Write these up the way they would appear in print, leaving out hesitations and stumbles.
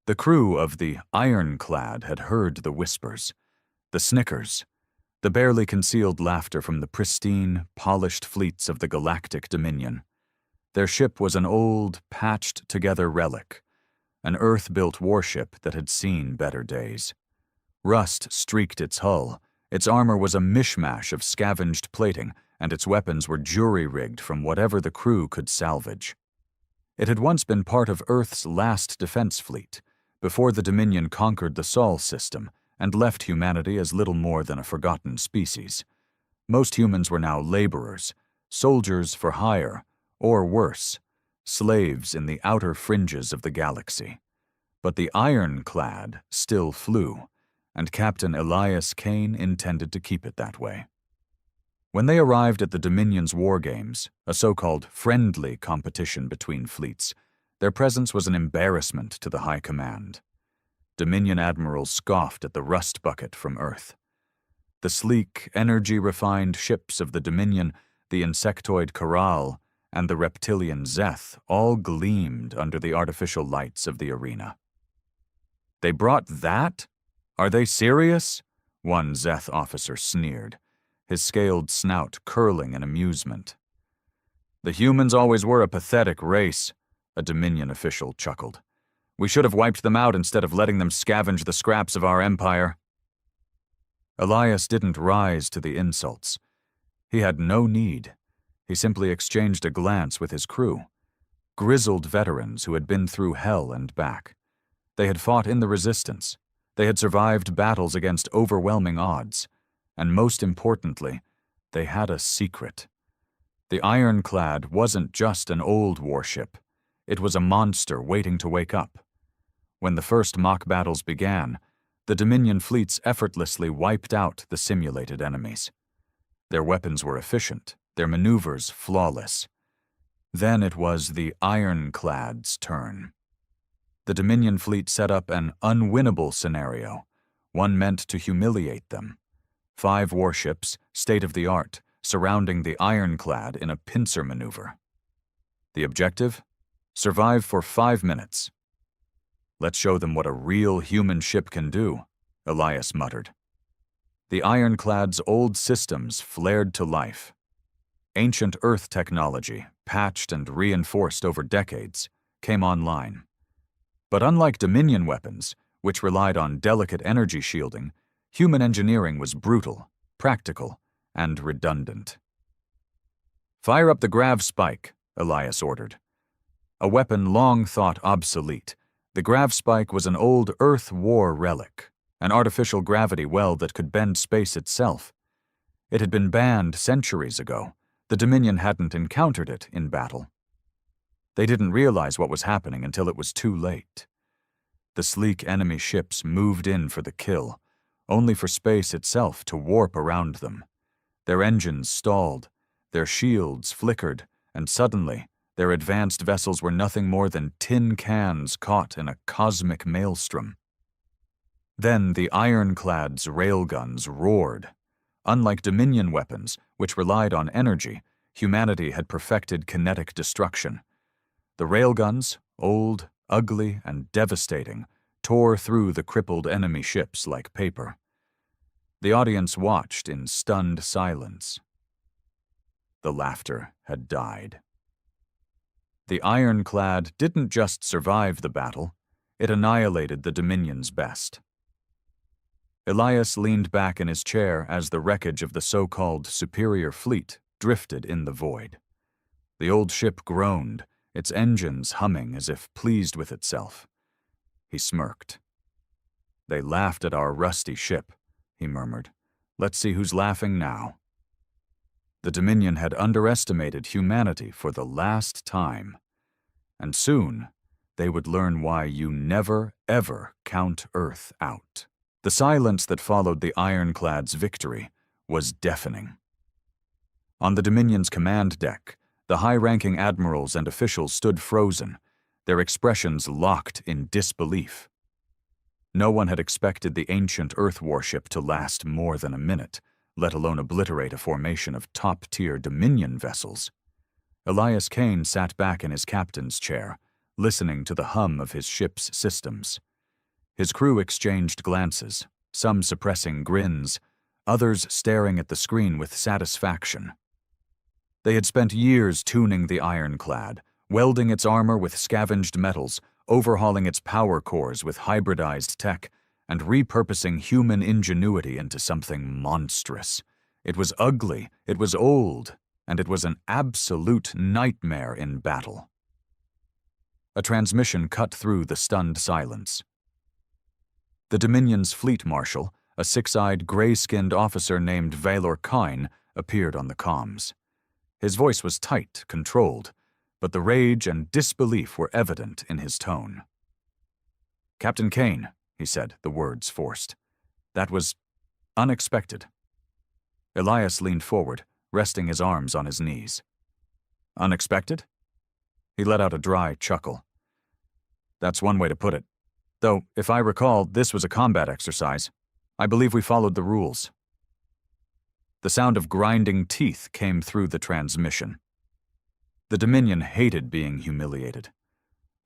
The crew of the Ironclad had heard the whispers, the snickers, the barely concealed laughter from the pristine, polished fleets of the Galactic Dominion. Their ship was an old, patched-together relic, an Earth-built warship that had seen better days. Rust streaked its hull, its armor was a mishmash of scavenged plating, and its weapons were jury-rigged from whatever the crew could salvage. It had once been part of Earth's last defense fleet, before the Dominion conquered the Sol system and left humanity as little more than a forgotten species. Most humans were now laborers, soldiers for hire, or worse, slaves in the outer fringes of the galaxy. But the Ironclad still flew, and Captain Elias Kane intended to keep it that way. When they arrived at the Dominion's war games, a so-called friendly competition between fleets, their presence was an embarrassment to the High Command. Dominion admirals scoffed at the rust bucket from Earth. The sleek, energy-refined ships of the Dominion, the insectoid Corral, and the reptilian Zeth all gleamed under the artificial lights of the arena. "They brought that? Are they serious?" one Zeth officer sneered, his scaled snout curling in amusement. "The humans always were a pathetic race," a Dominion official chuckled. "We should have wiped them out instead of letting them scavenge the scraps of our empire." Elias didn't rise to the insults. He had no need. He simply exchanged a glance with his crew. Grizzled veterans who had been through hell and back. They had fought in the Resistance. They had survived battles against overwhelming odds. And most importantly, they had a secret. The Ironclad wasn't just an old warship. It was a monster waiting to wake up. When the first mock battles began, the Dominion fleets effortlessly wiped out the simulated enemies. Their weapons were efficient, their maneuvers flawless. Then it was the Ironclad's turn. The Dominion fleet set up an unwinnable scenario, one meant to humiliate them. 5 warships, state-of-the-art, surrounding the Ironclad in a pincer maneuver. The objective? Survive for 5 minutes. "Let's show them what a real human ship can do," Elias muttered. The Ironclad's old systems flared to life. Ancient Earth technology, patched and reinforced over decades, came online. But unlike Dominion weapons, which relied on delicate energy shielding, human engineering was brutal, practical, and redundant. "Fire up the grav spike," Elias ordered. A weapon long thought obsolete, the grav spike was an old Earth war relic, an artificial gravity well that could bend space itself. It had been banned centuries ago. The Dominion hadn't encountered it in battle. They didn't realize what was happening until it was too late. The sleek enemy ships moved in for the kill, only for space itself to warp around them. Their engines stalled, their shields flickered, and suddenly their advanced vessels were nothing more than tin cans caught in a cosmic maelstrom. Then the Ironclad's railguns roared. Unlike Dominion weapons, which relied on energy, humanity had perfected kinetic destruction. The railguns, old, ugly, and devastating, tore through the crippled enemy ships like paper. The audience watched in stunned silence. The laughter had died. The Ironclad didn't just survive the battle, it annihilated the Dominion's best. Elias leaned back in his chair as the wreckage of the so-called superior fleet drifted in the void. The old ship groaned, its engines humming as if pleased with itself. He smirked. "They laughed at our rusty ship," he murmured. "Let's see who's laughing now." The Dominion had underestimated humanity for the last time. And soon, they would learn why you never, ever count Earth out. The silence that followed the Ironclad's victory was deafening. On the Dominion's command deck, the high-ranking admirals and officials stood frozen, their expressions locked in disbelief. No one had expected the ancient Earth warship to last more than a minute, let alone obliterate a formation of top-tier Dominion vessels. Elias Kane sat back in his captain's chair, listening to the hum of his ship's systems. His crew exchanged glances, some suppressing grins, others staring at the screen with satisfaction. They had spent years tuning the ironclad, welding its armor with scavenged metals, overhauling its power cores with hybridized tech, and repurposing human ingenuity into something monstrous. It was ugly, it was old, and it was an absolute nightmare in battle. A transmission cut through the stunned silence. The Dominion's fleet marshal, a six-eyed, gray-skinned officer named Valor Kine, appeared on the comms. His voice was tight, controlled, but the rage and disbelief were evident in his tone. "Captain Kane," he said, the words forced. "That was unexpected." Elias leaned forward, resting his arms on his knees. "Unexpected?" He let out a dry chuckle. "That's one way to put it. Though, if I recall, this was a combat exercise. I believe we followed the rules." The sound of grinding teeth came through the transmission. The Dominion hated being humiliated.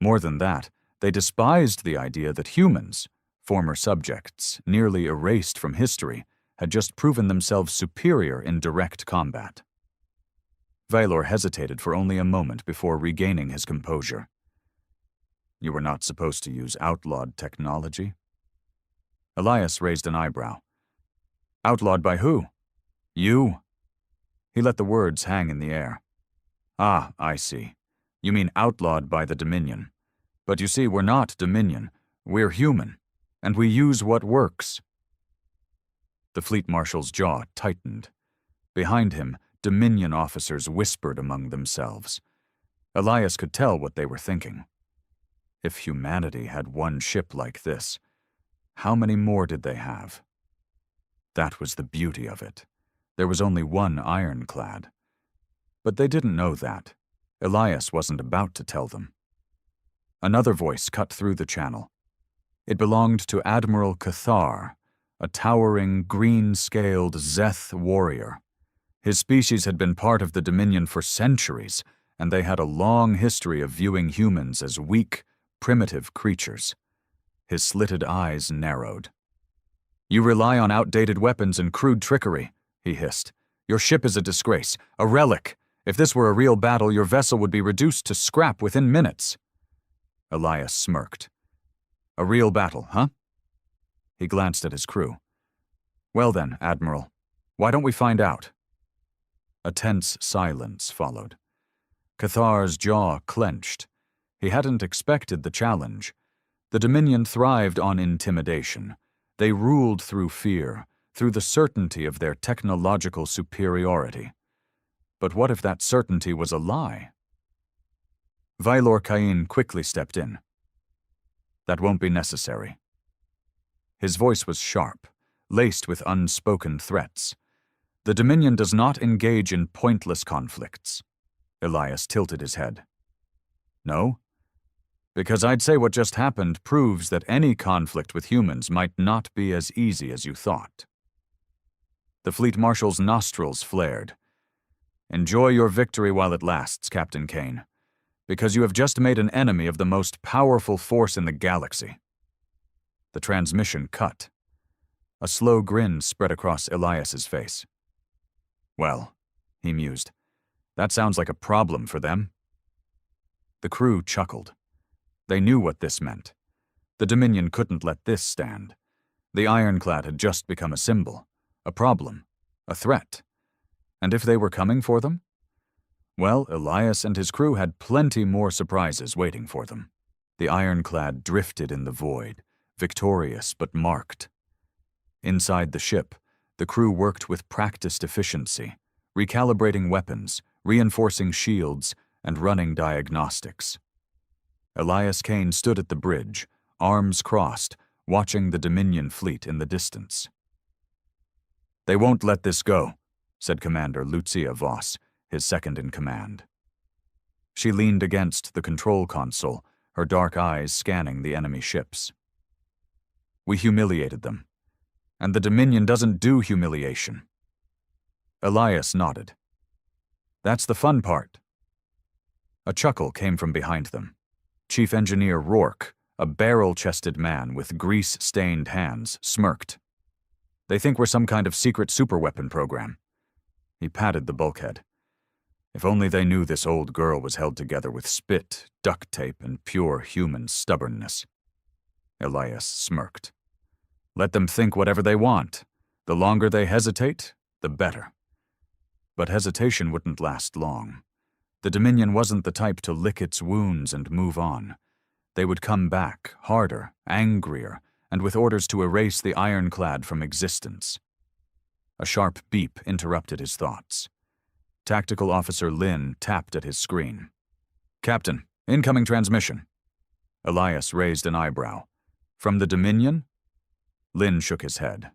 More than that, they despised the idea that humans, former subjects, nearly erased from history, had just proven themselves superior in direct combat. Valor hesitated for only a moment before regaining his composure. "You were not supposed to use outlawed technology?" Elias raised an eyebrow. "Outlawed by who? You?" He let the words hang in the air. "Ah, I see. You mean outlawed by the Dominion. But you see, we're not Dominion. We're human, and we use what works." The fleet marshal's jaw tightened. Behind him, Dominion officers whispered among themselves. Elias could tell what they were thinking. If humanity had one ship like this, how many more did they have? That was the beauty of it. There was only one ironclad. But they didn't know that. Elias wasn't about to tell them. Another voice cut through the channel. It belonged to Admiral Cathar, a towering, green-scaled Zeth warrior. His species had been part of the Dominion for centuries, and they had a long history of viewing humans as weak, primitive creatures. His slitted eyes narrowed. "You rely on outdated weapons and crude trickery," he hissed. "Your ship is a disgrace, a relic. If this were a real battle, your vessel would be reduced to scrap within minutes." Elias smirked. "A real battle, huh?" He glanced at his crew. "Well then, Admiral, why don't we find out?" A tense silence followed. Cathar's jaw clenched. He hadn't expected the challenge. The Dominion thrived on intimidation. They ruled through fear, through the certainty of their technological superiority. But what if that certainty was a lie? Valor Kine quickly stepped in. "That won't be necessary." His voice was sharp, laced with unspoken threats. "The Dominion does not engage in pointless conflicts." Elias tilted his head. "No? Because I'd say what just happened proves that any conflict with humans might not be as easy as you thought." The fleet marshal's nostrils flared. "Enjoy your victory while it lasts, Captain Kane, because you have just made an enemy of the most powerful force in the galaxy." The transmission cut. A slow grin spread across Elias's face. "Well," he mused, "that sounds like a problem for them." The crew chuckled. They knew what this meant. The Dominion couldn't let this stand. The ironclad had just become a symbol, a problem, a threat. And if they were coming for them? Well, Elias and his crew had plenty more surprises waiting for them. The ironclad drifted in the void, victorious but marked. Inside the ship, the crew worked with practiced efficiency, recalibrating weapons, reinforcing shields, and running diagnostics. Elias Kane stood at the bridge, arms crossed, watching the Dominion fleet in the distance. "They won't let this go," said Commander Lucia Voss, his second-in-command. She leaned against the control console, her dark eyes scanning the enemy ships. "We humiliated them. And the Dominion doesn't do humiliation." Elias nodded. "That's the fun part." A chuckle came from behind them. Chief Engineer Rourke, a barrel-chested man with grease-stained hands, smirked. They think we're some kind of secret superweapon program. He patted the bulkhead. If only they knew this old girl was held together with spit, duct tape, and pure human stubbornness. Elias smirked. Let them think whatever they want. The longer they hesitate, the better. But hesitation wouldn't last long. The Dominion wasn't the type to lick its wounds and move on. They would come back, harder, angrier, and with orders to erase the ironclad from existence. A sharp beep interrupted his thoughts. Tactical Officer Lin tapped at his screen. "Captain, incoming transmission." Elias raised an eyebrow. "From the Dominion?" Lin shook his head.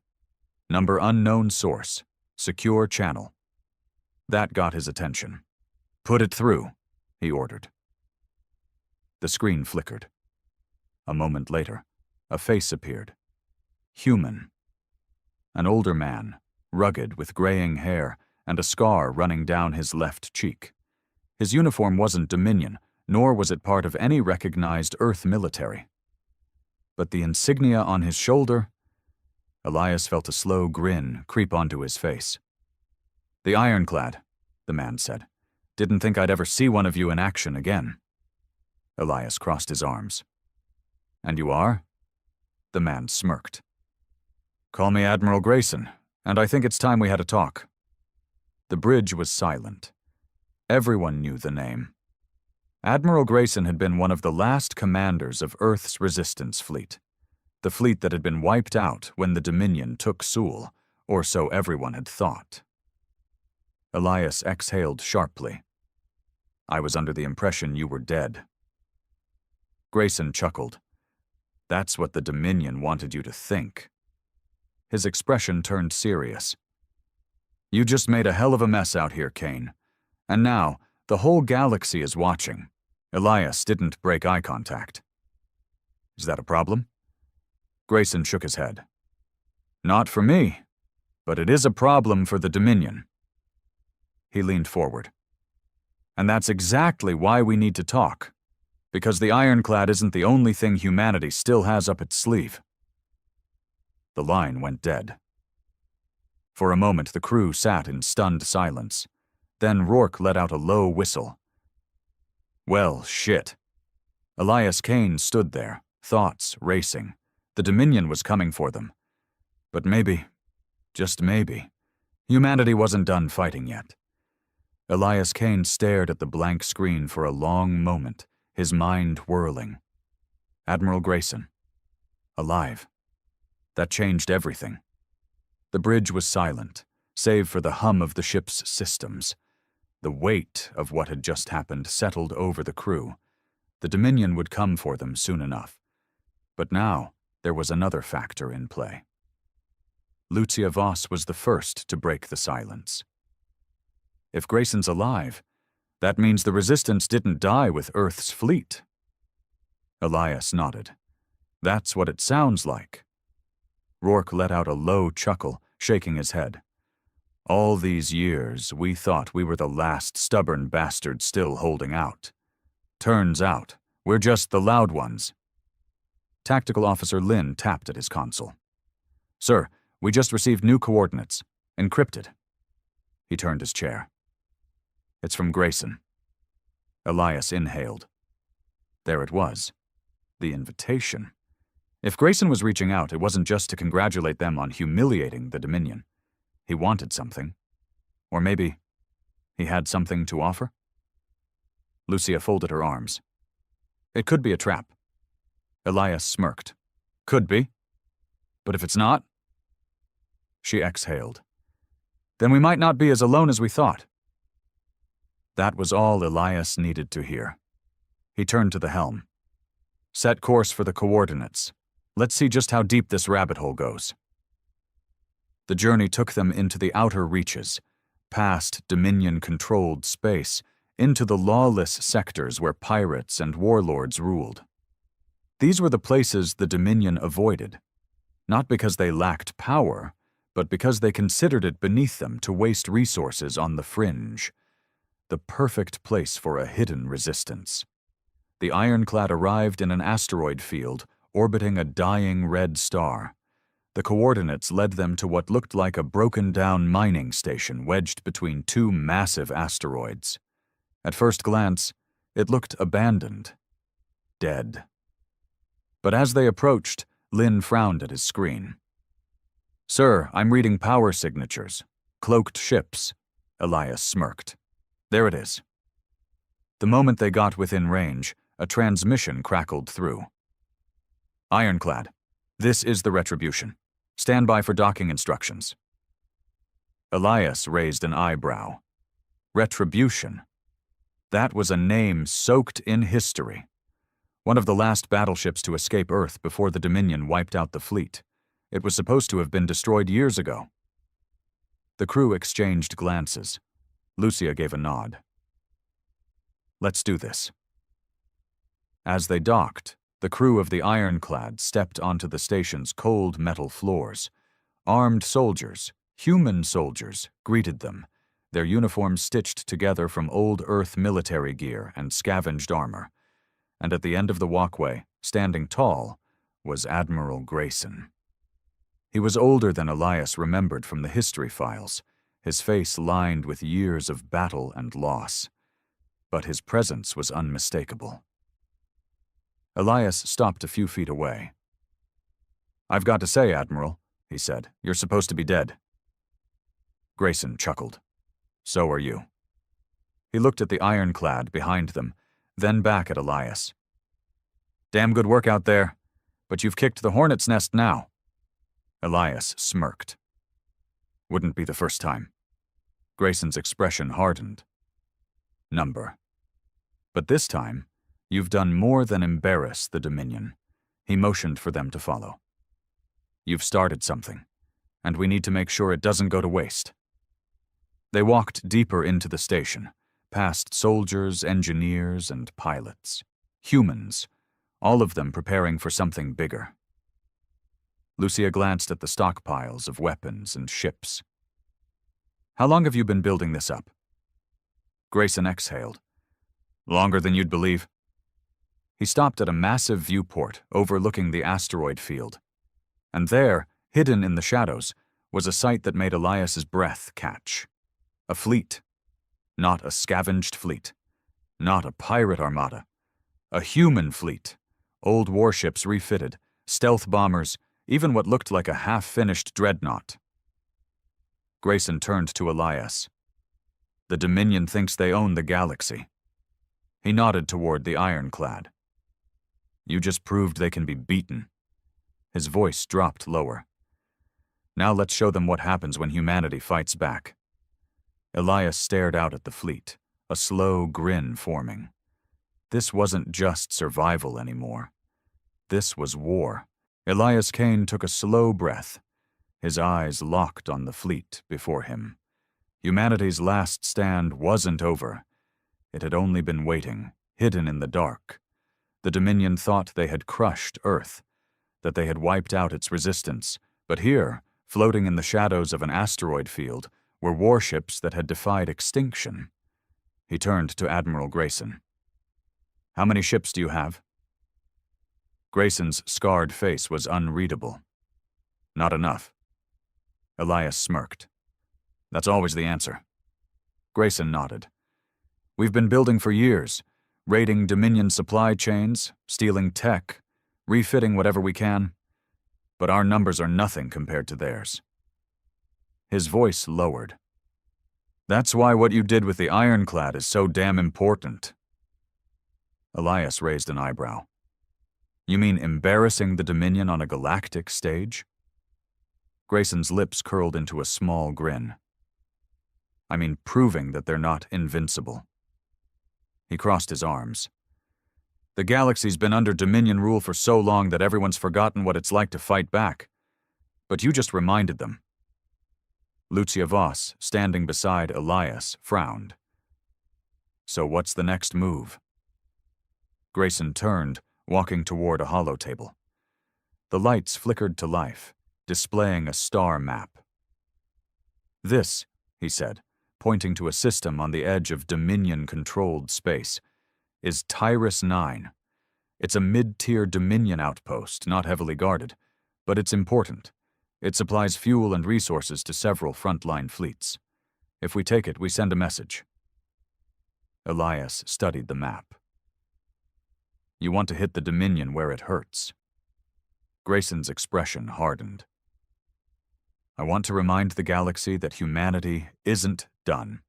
"Number unknown source. Secure channel." That got his attention. "Put it through," he ordered. The screen flickered. A moment later, a face appeared. Human. An older man, rugged with graying hair and a scar running down his left cheek. His uniform wasn't Dominion, nor was it part of any recognized Earth military. But the insignia on his shoulder? Elias felt a slow grin creep onto his face. "The ironclad," the man said. "Didn't think I'd ever see one of you in action again." Elias crossed his arms. "And you are?" The man smirked. "Call me Admiral Grayson, and I think it's time we had a talk." The bridge was silent. Everyone knew the name. Admiral Grayson had been one of the last commanders of Earth's resistance fleet, the fleet that had been wiped out when the Dominion took Sewell, or so everyone had thought. Elias exhaled sharply. "I was under the impression you were dead." Grayson chuckled. "That's what the Dominion wanted you to think." His expression turned serious. "You just made a hell of a mess out here, Kane. And now, the whole galaxy is watching." Elias didn't break eye contact. "Is that a problem?" Grayson shook his head. "Not for me, but it is a problem for the Dominion." He leaned forward. "And that's exactly why we need to talk. Because the ironclad isn't the only thing humanity still has up its sleeve." The line went dead. For a moment, the crew sat in stunned silence. Then Rourke let out a low whistle. "Well, shit." Elias Kane stood there, thoughts racing. The Dominion was coming for them. But maybe, just maybe, humanity wasn't done fighting yet. Elias Kane stared at the blank screen for a long moment, his mind whirling. Admiral Grayson. Alive. That changed everything. The bridge was silent, save for the hum of the ship's systems. The weight of what had just happened settled over the crew. The Dominion would come for them soon enough. But now, there was another factor in play. Lucia Voss was the first to break the silence. If Grayson's alive, that means the Resistance didn't die with Earth's fleet. Elias nodded. "That's what it sounds like." Rourke let out a low chuckle, shaking his head. "All these years, we thought we were the last stubborn bastard still holding out. Turns out, we're just the loud ones." Tactical Officer Lin tapped at his console. "Sir, we just received new coordinates. Encrypted." He turned his chair. "It's from Grayson." Elias inhaled. There it was. The invitation. If Grayson was reaching out, it wasn't just to congratulate them on humiliating the Dominion. He wanted something. Or maybe he had something to offer? Lucia folded her arms. "It could be a trap." Elias smirked. "Could be. But if it's not?" She exhaled. "Then we might not be as alone as we thought." That was all Elias needed to hear. He turned to the helm. "Set course for the coordinates. Let's see just how deep this rabbit hole goes." The journey took them into the outer reaches, past Dominion-controlled space, into the lawless sectors where pirates and warlords ruled. These were the places the Dominion avoided, not because they lacked power, but because they considered it beneath them to waste resources on the fringe. The perfect place for a hidden resistance. the ironclad arrived in an asteroid field orbiting a dying red star. The coordinates led them to what looked like a broken-down mining station wedged between two massive asteroids. At first glance, it looked abandoned, dead. But as they approached, Lin frowned at his screen. "Sir, I'm reading power signatures. Cloaked ships," Elias smirked. "There it is." The moment they got within range, a transmission crackled through. "Ironclad, this is the Retribution. Stand by for docking instructions." Elias raised an eyebrow. Retribution. That was a name soaked in history. One of the last battleships to escape Earth before the Dominion wiped out the fleet. It was supposed to have been destroyed years ago. The crew exchanged glances. Lucia gave a nod. "Let's do this." As they docked, the crew of the ironclad stepped onto the station's cold metal floors. Armed soldiers, human soldiers, greeted them, their uniforms stitched together from old Earth military gear and scavenged armor. And at the end of the walkway, standing tall, was Admiral Grayson. He was older than Elias remembered from the history files, his face lined with years of battle and loss. But his presence was unmistakable. Elias stopped a few feet away. "I've got to say, Admiral," he said, "you're supposed to be dead." Grayson chuckled. "So are you." He looked at the ironclad behind them, then back at Elias. "Damn good work out there, but you've kicked the hornet's nest now." Elias smirked. "Wouldn't be the first time." Grayson's expression hardened. "Number. But this time, you've done more than embarrass the Dominion." He motioned for them to follow. "You've started something, and we need to make sure it doesn't go to waste." They walked deeper into the station, past soldiers, engineers, and pilots. Humans, all of them preparing for something bigger. Lucia glanced at the stockpiles of weapons and ships. "How long have you been building this up?" Grayson exhaled. "Longer than you'd believe." He stopped at a massive viewport overlooking the asteroid field. And there, hidden in the shadows, was a sight that made Elias's breath catch. A fleet. Not a scavenged fleet. Not a pirate armada. A human fleet. Old warships refitted, stealth bombers, even what looked like a half-finished dreadnought. Grayson turned to Elias. "The Dominion thinks they own the galaxy." He nodded toward the ironclad. "You just proved they can be beaten." His voice dropped lower. "Now let's show them what happens when humanity fights back." Elias stared out at the fleet, a slow grin forming. This wasn't just survival anymore. This was war. Elias Kane took a slow breath, his eyes locked on the fleet before him. Humanity's last stand wasn't over. It had only been waiting, hidden in the dark. The Dominion thought they had crushed Earth, that they had wiped out its resistance, but here, floating in the shadows of an asteroid field, were warships that had defied extinction. He turned to Admiral Grayson. "How many ships do you have?" Grayson's scarred face was unreadable. "Not enough." Elias smirked. "That's always the answer." Grayson nodded. "We've been building for years, raiding Dominion supply chains, stealing tech, refitting whatever we can. But our numbers are nothing compared to theirs." His voice lowered. "That's why what you did with the ironclad is so damn important." Elias raised an eyebrow. "You mean embarrassing the Dominion on a galactic stage?" Grayson's lips curled into a small grin. "I mean proving that they're not invincible." He crossed his arms. "The galaxy's been under Dominion rule for so long that everyone's forgotten what it's like to fight back. But you just reminded them." Lucia Voss, standing beside Elias, frowned. "So what's the next move?" Grayson turned, walking toward a holotable. The lights flickered to life, displaying a star map. "This," he said, pointing to a system on the edge of Dominion-controlled space, is Tyrus 9. It's a mid-tier Dominion outpost, not heavily guarded, but it's important. It supplies fuel and resources to several frontline fleets. If we take it, we send a message. Elias studied the map. You want to hit the Dominion where it hurts. Grayson's expression hardened. I want to remind the galaxy that humanity isn't done.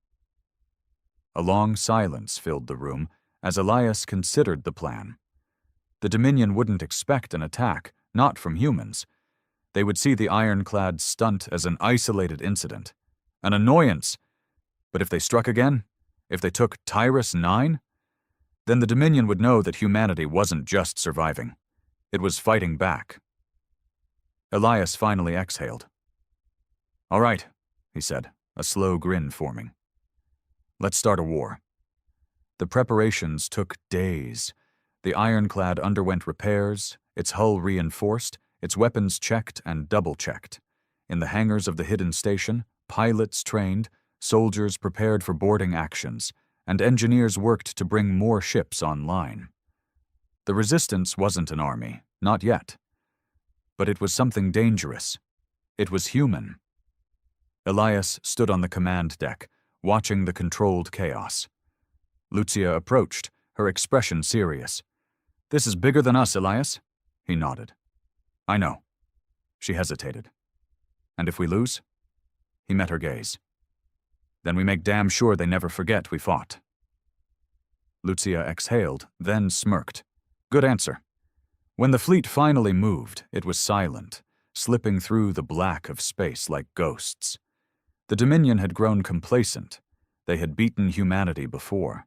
A long silence filled the room as Elias considered the plan. The Dominion wouldn't expect an attack, not from humans. They would see the ironclad stunt as an isolated incident, an annoyance. But if they struck again, if they took Tyrus 9, then the Dominion would know that humanity wasn't just surviving. It was fighting back. Elias finally exhaled. All right, he said, a slow grin forming. Let's start a war. The preparations took days. The ironclad underwent repairs, its hull reinforced, its weapons checked and double-checked. In the hangars of the hidden station, pilots trained, soldiers prepared for boarding actions, and engineers worked to bring more ships online. The Resistance wasn't an army, not yet. But it was something dangerous. It was human. Elias stood on the command deck, watching the controlled chaos. Lucia approached, her expression serious. This is bigger than us, Elias. He nodded. I know. She hesitated. And if we lose? He met her gaze. Then we make damn sure they never forget we fought. Lucia exhaled, then smirked. Good answer. When the fleet finally moved, it was silent, slipping through the black of space like ghosts. The Dominion had grown complacent. They had beaten humanity before.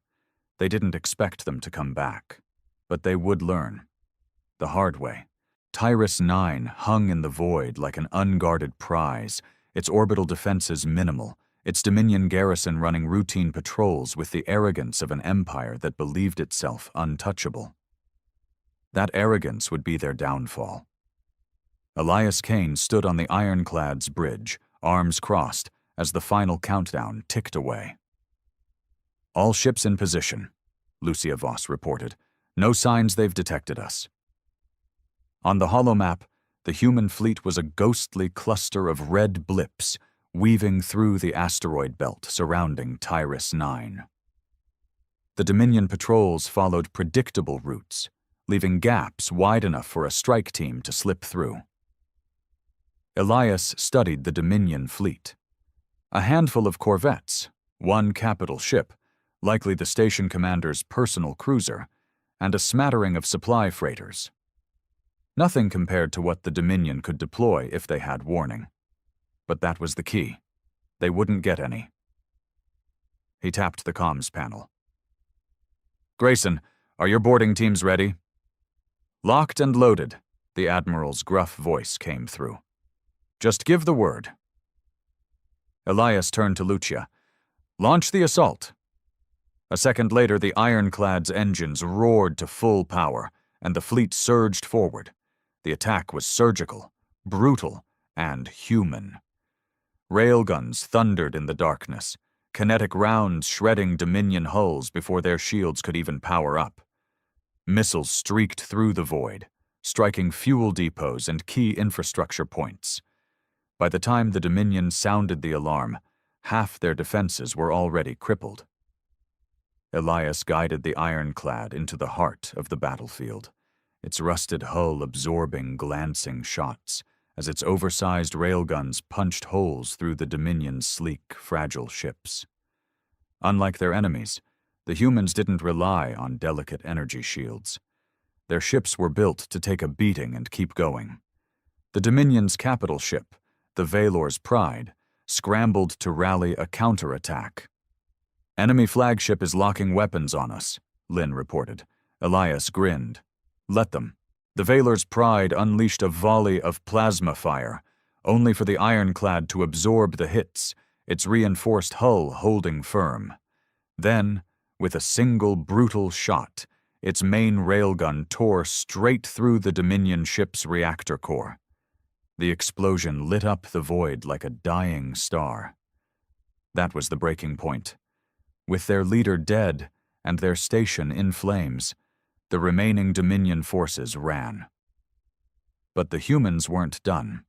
They didn't expect them to come back. But they would learn. The hard way. Tyrus 9 hung in the void like an unguarded prize, its orbital defenses minimal, its Dominion garrison running routine patrols with the arrogance of an empire that believed itself untouchable. That arrogance would be their downfall. Elias Kane stood on the ironclad's bridge, arms crossed, as the final countdown ticked away. All ships in position, Lucia Voss reported. No signs they've detected us. On the holomap, the human fleet was a ghostly cluster of red blips weaving through the asteroid belt surrounding Tyrus 9. The Dominion patrols followed predictable routes, leaving gaps wide enough for a strike team to slip through. Elias studied the Dominion fleet. A handful of corvettes, one capital ship, likely the station commander's personal cruiser, and a smattering of supply freighters. Nothing compared to what the Dominion could deploy if they had warning. But that was the key. They wouldn't get any. He tapped the comms panel. Grayson, are your boarding teams ready? Locked and loaded, the Admiral's gruff voice came through. Just give the word. Elias turned to Lucia. Launch the assault. A second later, the ironclad's engines roared to full power, and the fleet surged forward. The attack was surgical, brutal, and human. Railguns thundered in the darkness, kinetic rounds shredding Dominion hulls before their shields could even power up. Missiles streaked through the void, striking fuel depots and key infrastructure points. By the time the Dominion sounded the alarm, half their defenses were already crippled. Elias guided the ironclad into the heart of the battlefield, its rusted hull absorbing glancing shots as its oversized railguns punched holes through the Dominion's sleek, fragile ships. Unlike their enemies, the humans didn't rely on delicate energy shields. Their ships were built to take a beating and keep going. The Dominion's capital ship, the Valor's Pride, scrambled to rally a counterattack. Enemy flagship is locking weapons on us, Lynn reported. Elias grinned. Let them. The Valor's Pride unleashed a volley of plasma fire, only for the ironclad to absorb the hits, its reinforced hull holding firm. Then, with a single brutal shot, its main railgun tore straight through the Dominion ship's reactor core. The explosion lit up the void like a dying star. That was the breaking point. With their leader dead and their station in flames, the remaining Dominion forces ran. But the humans weren't done.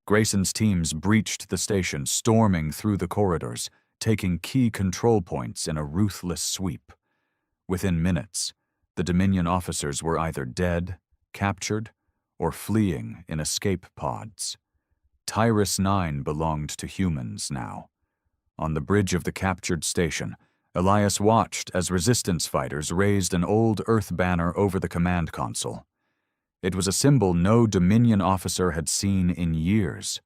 Grayson's teams breached the station, storming through the corridors, taking key control points in a ruthless sweep. Within minutes, the Dominion officers were either dead, captured, or fleeing in escape pods. Tyrus 9 belonged to humans now. On the bridge of the captured station, Elias watched as resistance fighters raised an old Earth banner over the command console. It was a symbol no Dominion officer had seen in years.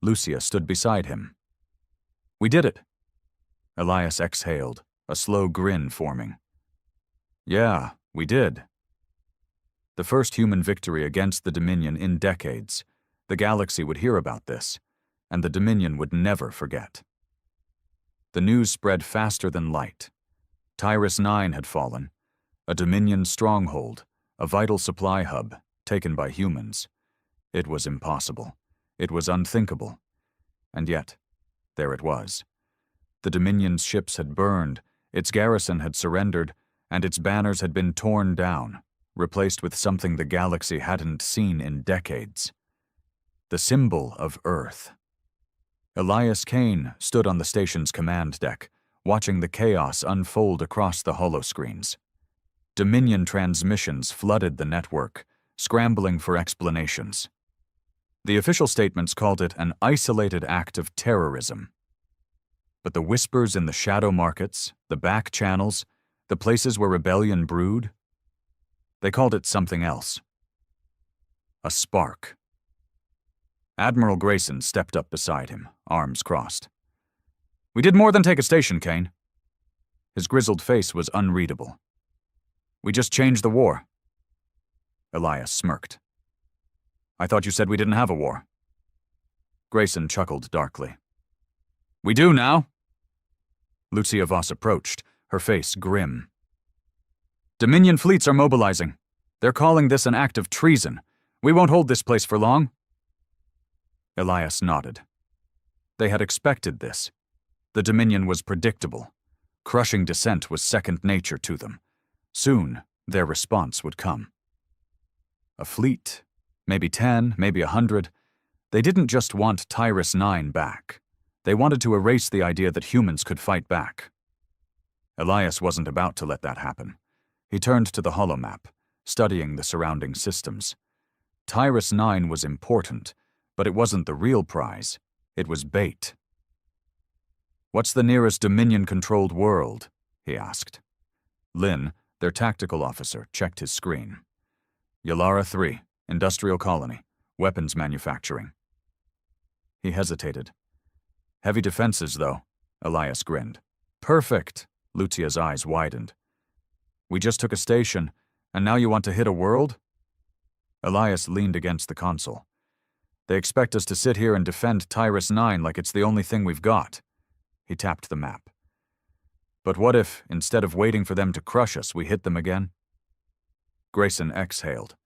Lucia stood beside him. "We did it." Elias exhaled, a slow grin forming. "Yeah, we did." The first human victory against the Dominion in decades. The galaxy would hear about this, and the Dominion would never forget. The news spread faster than light. Tyrus 9 had fallen, a Dominion stronghold, a vital supply hub, taken by humans. It was impossible. It was unthinkable. And yet, there it was. The Dominion's ships had burned, its garrison had surrendered, and its banners had been torn down, replaced with something the galaxy hadn't seen in decades. The symbol of Earth. Elias Kane stood on the station's command deck, watching the chaos unfold across the holoscreens. Dominion transmissions flooded the network, scrambling for explanations. The official statements called it an isolated act of terrorism. But the whispers in the shadow markets, the back channels, the places where rebellion brewed, they called it something else. A spark. Admiral Grayson stepped up beside him, arms crossed. "We did more than take a station, Kane." His grizzled face was unreadable. "We just changed the war." Elias smirked. "I thought you said we didn't have a war." Grayson chuckled darkly. "We do now." Lucia Voss approached, her face grim. "Dominion fleets are mobilizing. They're calling this an act of treason. We won't hold this place for long." Elias nodded. They had expected this. The Dominion was predictable. Crushing dissent was second nature to them. Soon, their response would come. A fleet, maybe 10, maybe 100. They didn't just want Tyrus 9 back. They wanted to erase the idea that humans could fight back. Elias wasn't about to let that happen. He turned to the holomap, studying the surrounding systems. Tyrus 9 was important, but it wasn't the real prize. It was bait. "What's the nearest Dominion-controlled world?" he asked. Lynn, their tactical officer, checked his screen. "Yalara 3, industrial colony, weapons manufacturing." He hesitated. "Heavy defenses, though," Elias grinned. "Perfect," Lucia's eyes widened. "We just took a station, and now you want to hit a world?" Elias leaned against the console. "They expect us to sit here and defend Tyrus 9 like it's the only thing we've got." He tapped the map. "But what if, instead of waiting for them to crush us, we hit them again?" Grayson exhaled.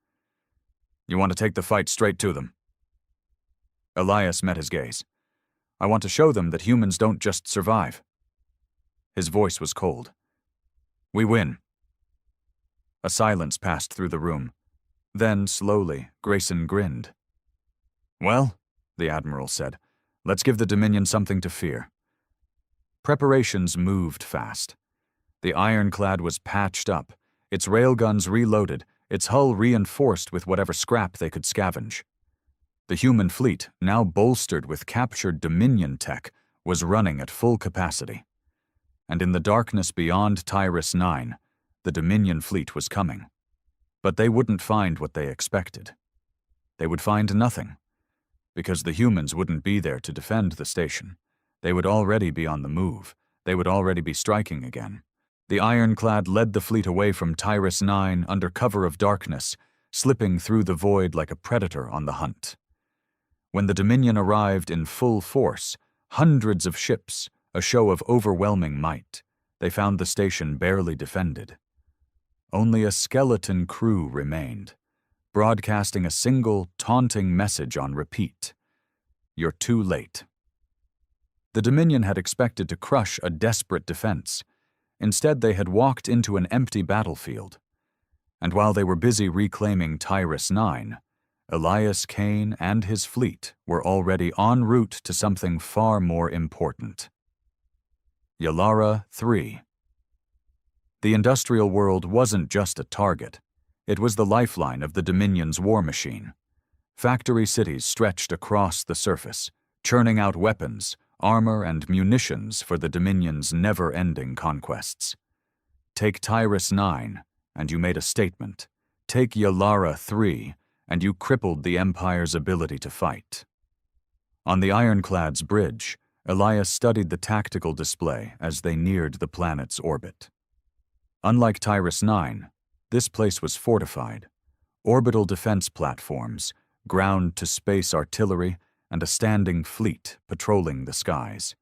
"You want to take the fight straight to them?" Elias met his gaze. "I want to show them that humans don't just survive." His voice was cold. "We win." A silence passed through the room. Then, slowly, Grayson grinned. "Well," the Admiral said, "let's give the Dominion something to fear." Preparations moved fast. The ironclad was patched up, its railguns reloaded, its hull reinforced with whatever scrap they could scavenge. The human fleet, now bolstered with captured Dominion tech, was running at full capacity. And in the darkness beyond Tyrus 9, the Dominion fleet was coming. But they wouldn't find what they expected. They would find nothing, because the humans wouldn't be there to defend the station. They would already be on the move. They would already be striking again. The ironclad led the fleet away from Tyrus 9 under cover of darkness, slipping through the void like a predator on the hunt. When the Dominion arrived in full force, hundreds of ships, a show of overwhelming might, they found the station barely defended. Only a skeleton crew remained, broadcasting a single, taunting message on repeat. "You're too late." The Dominion had expected to crush a desperate defense, Instead, they had walked into an empty battlefield. And while they were busy reclaiming Tyrus 9, Elias Kane and his fleet were already en route to something far more important. Yalara 3. The industrial world wasn't just a target. It was the lifeline of the Dominion's war machine. Factory cities stretched across the surface, churning out weapons, armor, and munitions for the Dominion's never-ending conquests. Take Tyrus 9, and you made a statement. Take Yalara 3, and you crippled the Empire's ability to fight. On the Ironclad's bridge, Elias studied the tactical display as they neared the planet's orbit. Unlike Tyrus 9, this place was fortified. Orbital defense platforms, ground-to-space artillery, and a standing fleet patrolling the skies.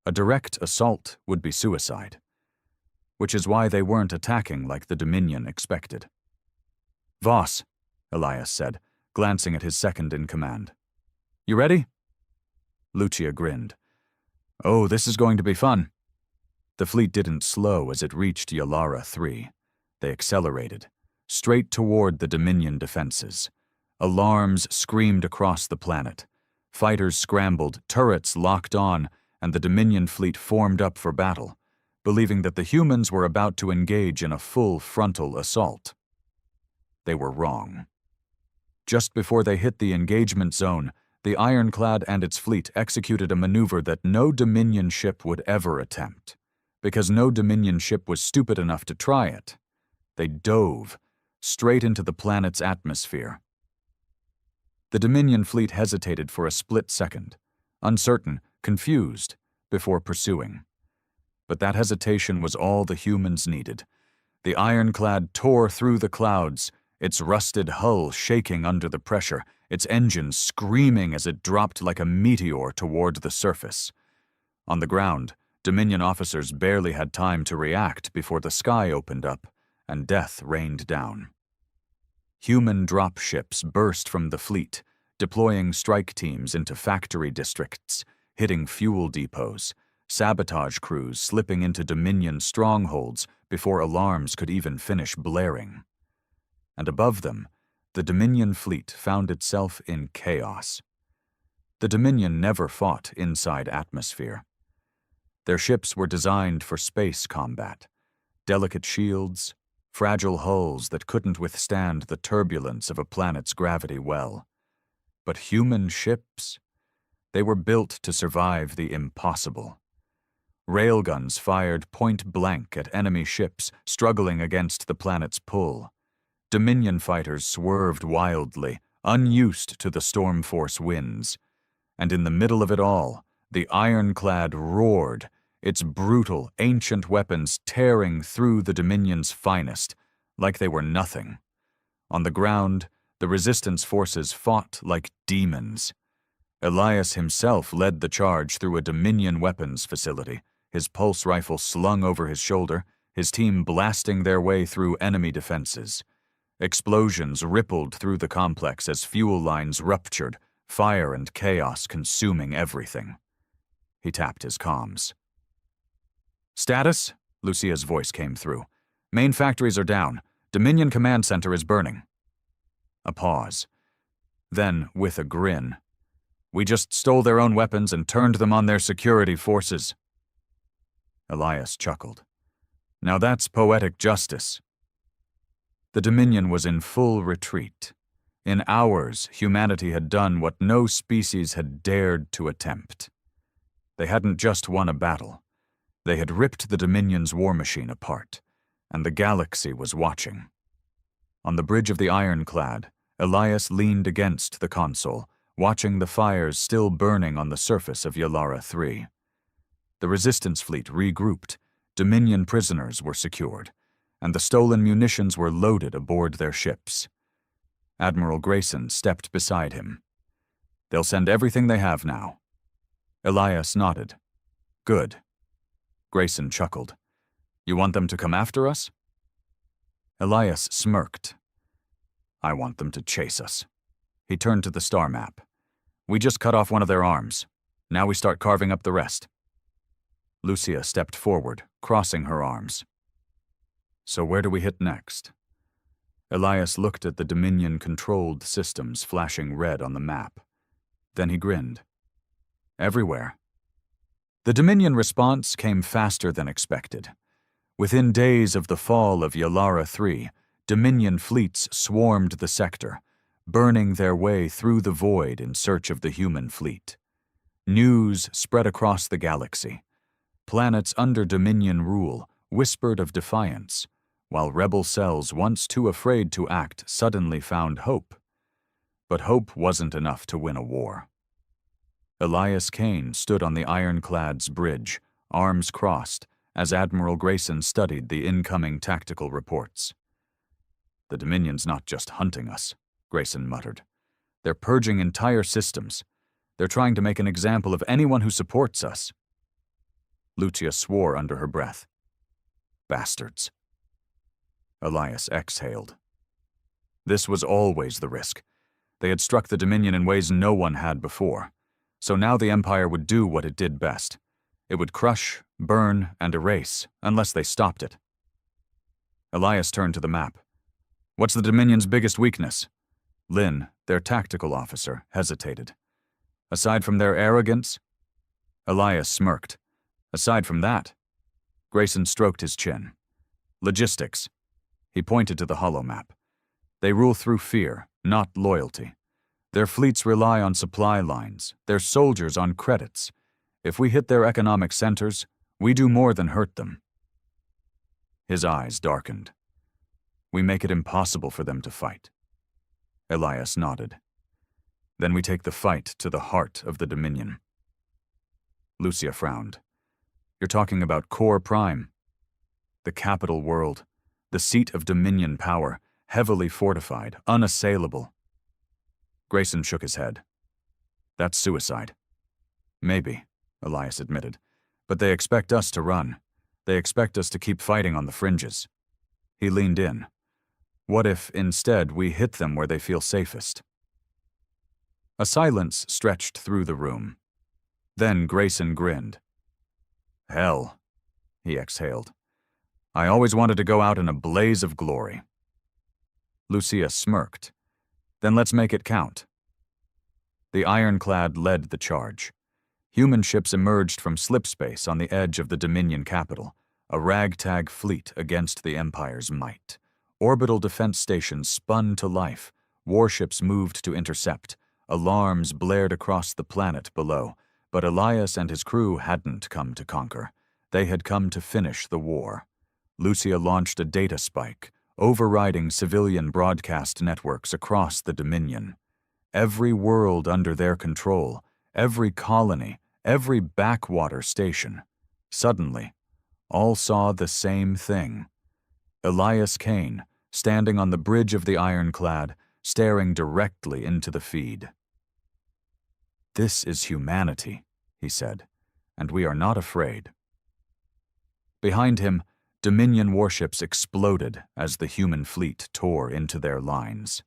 A direct assault would be suicide, which is why they weren't attacking like the Dominion expected. "Voss," Elias said, glancing at his second-in-command. "You ready?" Lucia grinned. "Oh, this is going to be fun." The fleet didn't slow as it reached Yalara 3. They accelerated, straight toward the Dominion defenses. Alarms screamed across the planet. Fighters scrambled, turrets locked on, and the Dominion fleet formed up for battle, believing that the humans were about to engage in a full frontal assault. They were wrong. Just before they hit the engagement zone, the Ironclad and its fleet executed a maneuver that no Dominion ship would ever attempt, because no Dominion ship was stupid enough to try it. They dove straight into the planet's atmosphere. The Dominion fleet hesitated for a split second, uncertain, confused, before pursuing. But that hesitation was all the humans needed. The Ironclad tore through the clouds, its rusted hull shaking under the pressure, its engines screaming as it dropped like a meteor toward the surface. On the ground, Dominion officers barely had time to react before the sky opened up and death rained down. Human drop ships burst from the fleet, deploying strike teams into factory districts, hitting fuel depots, sabotage crews slipping into Dominion strongholds before alarms could even finish blaring. And above them, the Dominion fleet found itself in chaos. The Dominion never fought inside atmosphere. Their ships were designed for space combat, delicate shields, fragile hulls that couldn't withstand the turbulence of a planet's gravity well. But human ships? They were built to survive the impossible. Railguns fired point-blank at enemy ships struggling against the planet's pull. Dominion fighters swerved wildly, unused to the storm force winds. And in the middle of it all, the Ironclad roared, its brutal, ancient weapons tearing through the Dominion's finest, like they were nothing. On the ground, the resistance forces fought like demons. Elias himself led the charge through a Dominion weapons facility, his pulse rifle slung over his shoulder, his team blasting their way through enemy defenses. Explosions rippled through the complex as fuel lines ruptured, fire and chaos consuming everything. He tapped his comms. "Status?" Lucia's voice came through. "Main factories are down. Dominion Command Center is burning." A pause. Then, with a grin, "We just stole their own weapons and turned them on their security forces." Elias chuckled. "Now that's poetic justice." The Dominion was in full retreat. In hours, humanity had done what no species had dared to attempt. They hadn't just won a battle. They had ripped the Dominion's war machine apart, and the galaxy was watching. On the bridge of the Ironclad, Elias leaned against the console, watching the fires still burning on the surface of Yalara 3. The resistance fleet regrouped, Dominion prisoners were secured, and the stolen munitions were loaded aboard their ships. Admiral Grayson stepped beside him. "They'll send everything they have now." Elias nodded. "Good." Grayson chuckled. "You want them to come after us?" Elias smirked. "I want them to chase us." He turned to the star map. "We just cut off one of their arms. Now we start carving up the rest." Lucia stepped forward, crossing her arms. So where do we hit next? Elias looked at the Dominion-controlled systems flashing red on the map. Then he grinned. Everywhere. The Dominion response came faster than expected. Within days of the fall of Yalara III, Dominion fleets swarmed the sector, burning their way through the void in search of the human fleet. News spread across the galaxy. Planets under Dominion rule whispered of defiance, while rebel cells once too afraid to act suddenly found hope. But hope wasn't enough to win a war. Elias Kane stood on the ironclad's bridge, arms crossed, as Admiral Grayson studied the incoming tactical reports. The Dominion's not just hunting us, Grayson muttered. They're purging entire systems. They're trying to make an example of anyone who supports us. Lucia swore under her breath. Bastards. Elias exhaled. This was always the risk. They had struck the Dominion in ways no one had before. So now the Empire would do what it did best. It would crush, burn, and erase, unless they stopped it. Elias turned to the map. What's the Dominion's biggest weakness? Lynn, their tactical officer, hesitated. Aside from their arrogance? Elias smirked. Aside from that? Grayson stroked his chin. Logistics. He pointed to the holomap. They rule through fear, not loyalty. Their fleets rely on supply lines, their soldiers on credits. If we hit their economic centers, we do more than hurt them. His eyes darkened. We make it impossible for them to fight. Elias nodded. Then we take the fight to the heart of the Dominion. Lucia frowned. You're talking about Core Prime. The capital world, the seat of Dominion power, heavily fortified, unassailable. Grayson shook his head. That's suicide. Maybe, Elias admitted, but they expect us to run. They expect us to keep fighting on the fringes. He leaned in. What if, instead, we hit them where they feel safest? A silence stretched through the room. Then Grayson grinned. Hell, he exhaled. I always wanted to go out in a blaze of glory. Lucia smirked. Then let's make it count. The ironclad led the charge. Human ships emerged from slipspace on the edge of the Dominion capital, a ragtag fleet against the Empire's might. Orbital defense stations spun to life, warships moved to intercept, alarms blared across the planet below, but Elias and his crew hadn't come to conquer. They had come to finish the war. Lucia launched a data spike, overriding civilian broadcast networks across the Dominion. Every world under their control, every colony, every backwater station, suddenly, all saw the same thing. Elias Kane, standing on the bridge of the ironclad, staring directly into the feed. This is humanity, he said, and we are not afraid. Behind him, Dominion warships exploded as the human fleet tore into their lines.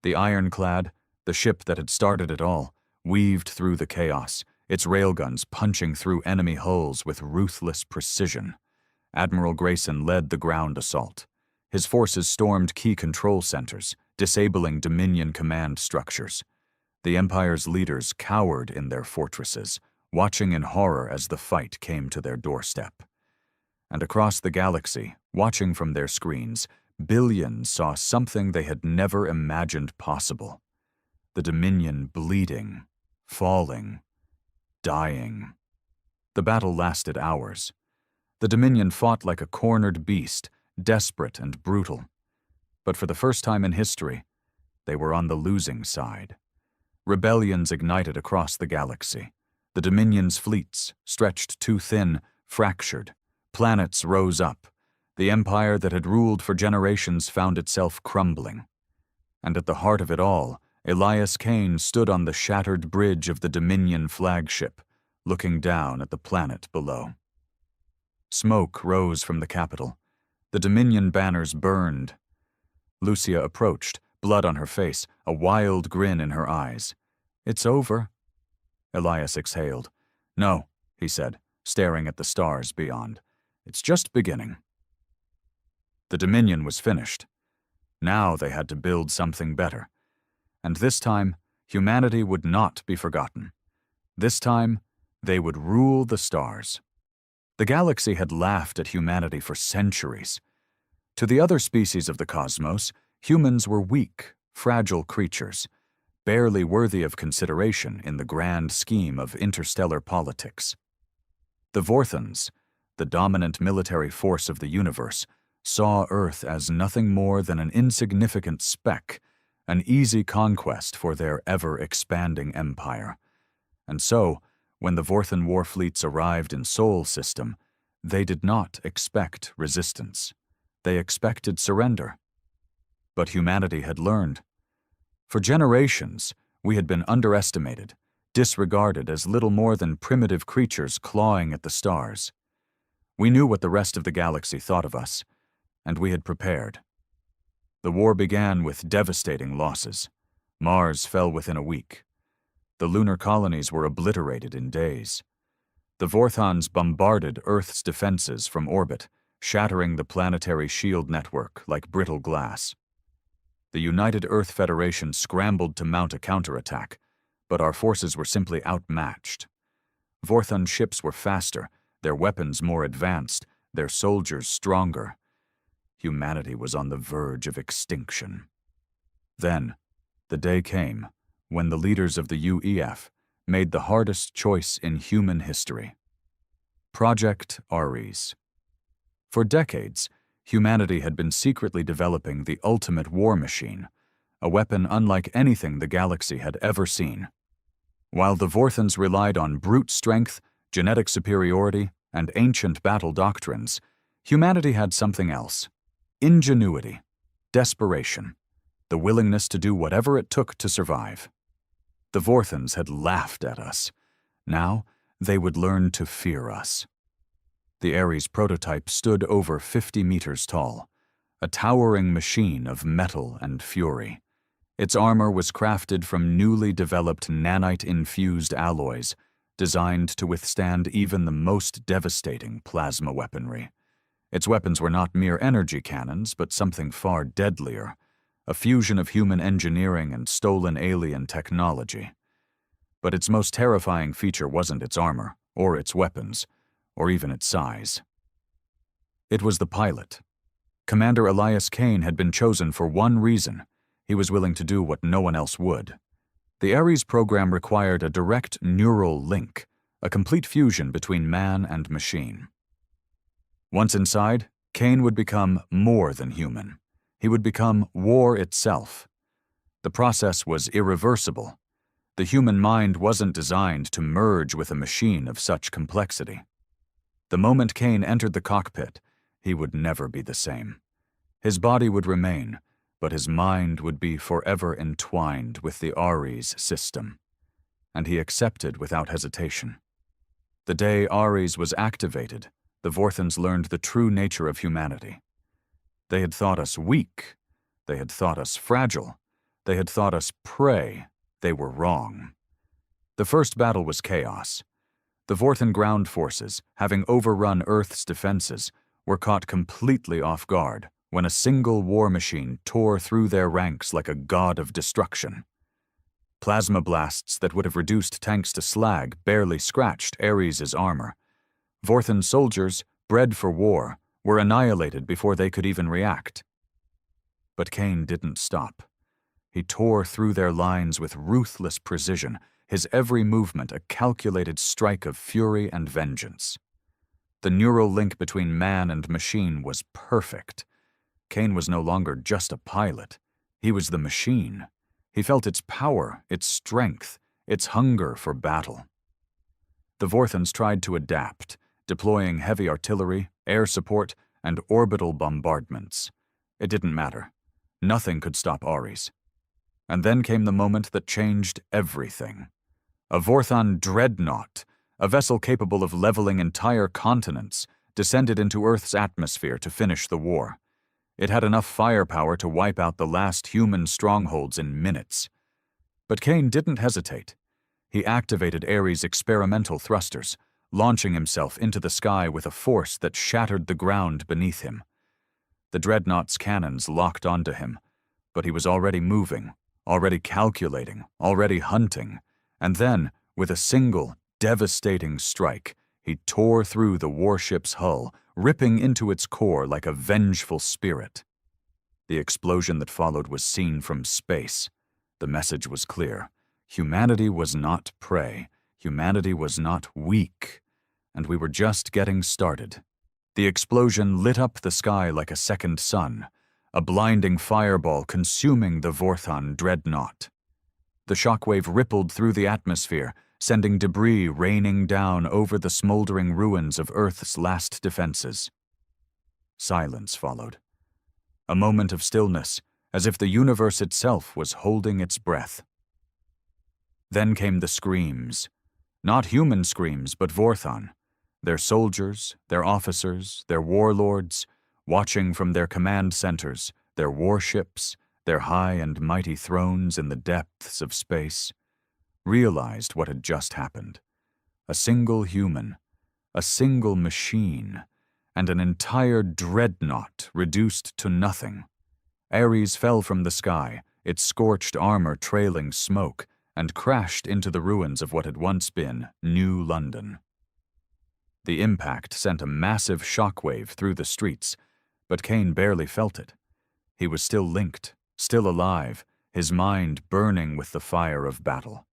The ironclad, the ship that had started it all, weaved through the chaos, its railguns punching through enemy hulls with ruthless precision. Admiral Grayson led the ground assault. His forces stormed key control centers, disabling Dominion command structures. The Empire's leaders cowered in their fortresses, watching in horror as the fight came to their doorstep. And across the galaxy, watching from their screens, billions saw something they had never imagined possible. The Dominion bleeding, falling, dying. The battle lasted hours. The Dominion fought like a cornered beast, desperate and brutal. But for the first time in history, they were on the losing side. Rebellions ignited across the galaxy. The Dominion's fleets, stretched too thin, fractured. Planets rose up. The empire that had ruled for generations found itself crumbling. And at the heart of it all, Elias Kane stood on the shattered bridge of the Dominion flagship, looking down at the planet below. Smoke rose from the capital. The Dominion banners burned. Lucia approached, blood on her face, a wild grin in her eyes. It's over. Elias exhaled. No, he said, staring at the stars beyond. It's just beginning. The Dominion was finished. Now they had to build something better. And this time, humanity would not be forgotten. This time, they would rule the stars. The galaxy had laughed at humanity for centuries. To the other species of the cosmos, humans were weak, fragile creatures, barely worthy of consideration in the grand scheme of interstellar politics. The Vorthons, the dominant military force of the universe, saw Earth as nothing more than an insignificant speck, an easy conquest for their ever-expanding empire. And so, when the Vorthon war fleets arrived in Sol System, they did not expect resistance. They expected surrender. But humanity had learned. For generations, we had been underestimated, disregarded as little more than primitive creatures clawing at the stars. We knew what the rest of the galaxy thought of us, and we had prepared. The war began with devastating losses. Mars fell within a week. The lunar colonies were obliterated in days. The Vorthons bombarded Earth's defenses from orbit, shattering the planetary shield network like brittle glass. The United Earth Federation scrambled to mount a counterattack, but our forces were simply outmatched. Vorthon ships were faster, their weapons more advanced, their soldiers stronger. Humanity was on the verge of extinction. Then, the day came when the leaders of the UEF made the hardest choice in human history. Project Ares. For decades, humanity had been secretly developing the ultimate war machine, a weapon unlike anything the galaxy had ever seen. While the Vorthons relied on brute strength, genetic superiority, and ancient battle doctrines, humanity had something else: ingenuity, desperation, the willingness to do whatever it took to survive. The Vorthons had laughed at us. Now, they would learn to fear us. The Ares prototype stood over 50 meters tall, a towering machine of metal and fury. Its armor was crafted from newly developed nanite-infused alloys, designed to withstand even the most devastating plasma weaponry. Its weapons were not mere energy cannons, but something far deadlier, a fusion of human engineering and stolen alien technology. But its most terrifying feature wasn't its armor, or its weapons, or even its size. It was the pilot. Commander Elias Kane had been chosen for one reason: he was willing to do what no one else would. The Ares program required a direct neural link, a complete fusion between man and machine. Once inside, Kane would become more than human. He would become war itself. The process was irreversible. The human mind wasn't designed to merge with a machine of such complexity. The moment Kane entered the cockpit, he would never be the same. His body would remain, but his mind would be forever entwined with the Ares system. And he accepted without hesitation. The day Ares was activated, the Vorthons learned the true nature of humanity. They had thought us weak. They had thought us fragile. They had thought us prey. They were wrong. The first battle was chaos. The Vorthon ground forces, having overrun Earth's defenses, were caught completely off guard when a single war machine tore through their ranks like a god of destruction. Plasma blasts that would have reduced tanks to slag barely scratched Ares' armor. Vorthon soldiers, bred for war, were annihilated before they could even react. But Kane didn't stop. He tore through their lines with ruthless precision, his every movement a calculated strike of fury and vengeance. The neural link between man and machine was perfect. Kane was no longer just a pilot. He was the machine. He felt its power, its strength, its hunger for battle. The Vorthons tried to adapt, deploying heavy artillery, air support, and orbital bombardments. It didn't matter. Nothing could stop Ares. And then came the moment that changed everything. A Vorthon dreadnought, a vessel capable of leveling entire continents, descended into Earth's atmosphere to finish the war. It had enough firepower to wipe out the last human strongholds in minutes. But Kane didn't hesitate. He activated Ares' experimental thrusters, launching himself into the sky with a force that shattered the ground beneath him. The dreadnought's cannons locked onto him, but he was already moving, already calculating, already hunting, and then, with a single, devastating strike, he tore through the warship's hull, ripping into its core like a vengeful spirit. The explosion that followed was seen from space. The message was clear. Humanity was not prey. Humanity was not weak. And we were just getting started. The explosion lit up the sky like a second sun, a blinding fireball consuming the Vorthon dreadnought. The shockwave rippled through the atmosphere, sending debris raining down over the smoldering ruins of Earth's last defenses. Silence followed. A moment of stillness, as if the universe itself was holding its breath. Then came the screams. Not human screams, but Vorthon. Their soldiers, their officers, their warlords, watching from their command centers, their warships, their high and mighty thrones in the depths of space, realized what had just happened. A single human, a single machine, and an entire dreadnought reduced to nothing. Ares fell from the sky, its scorched armor trailing smoke, and crashed into the ruins of what had once been New London. The impact sent a massive shockwave through the streets, but Kane barely felt it. He was still linked, still alive, his mind burning with the fire of battle.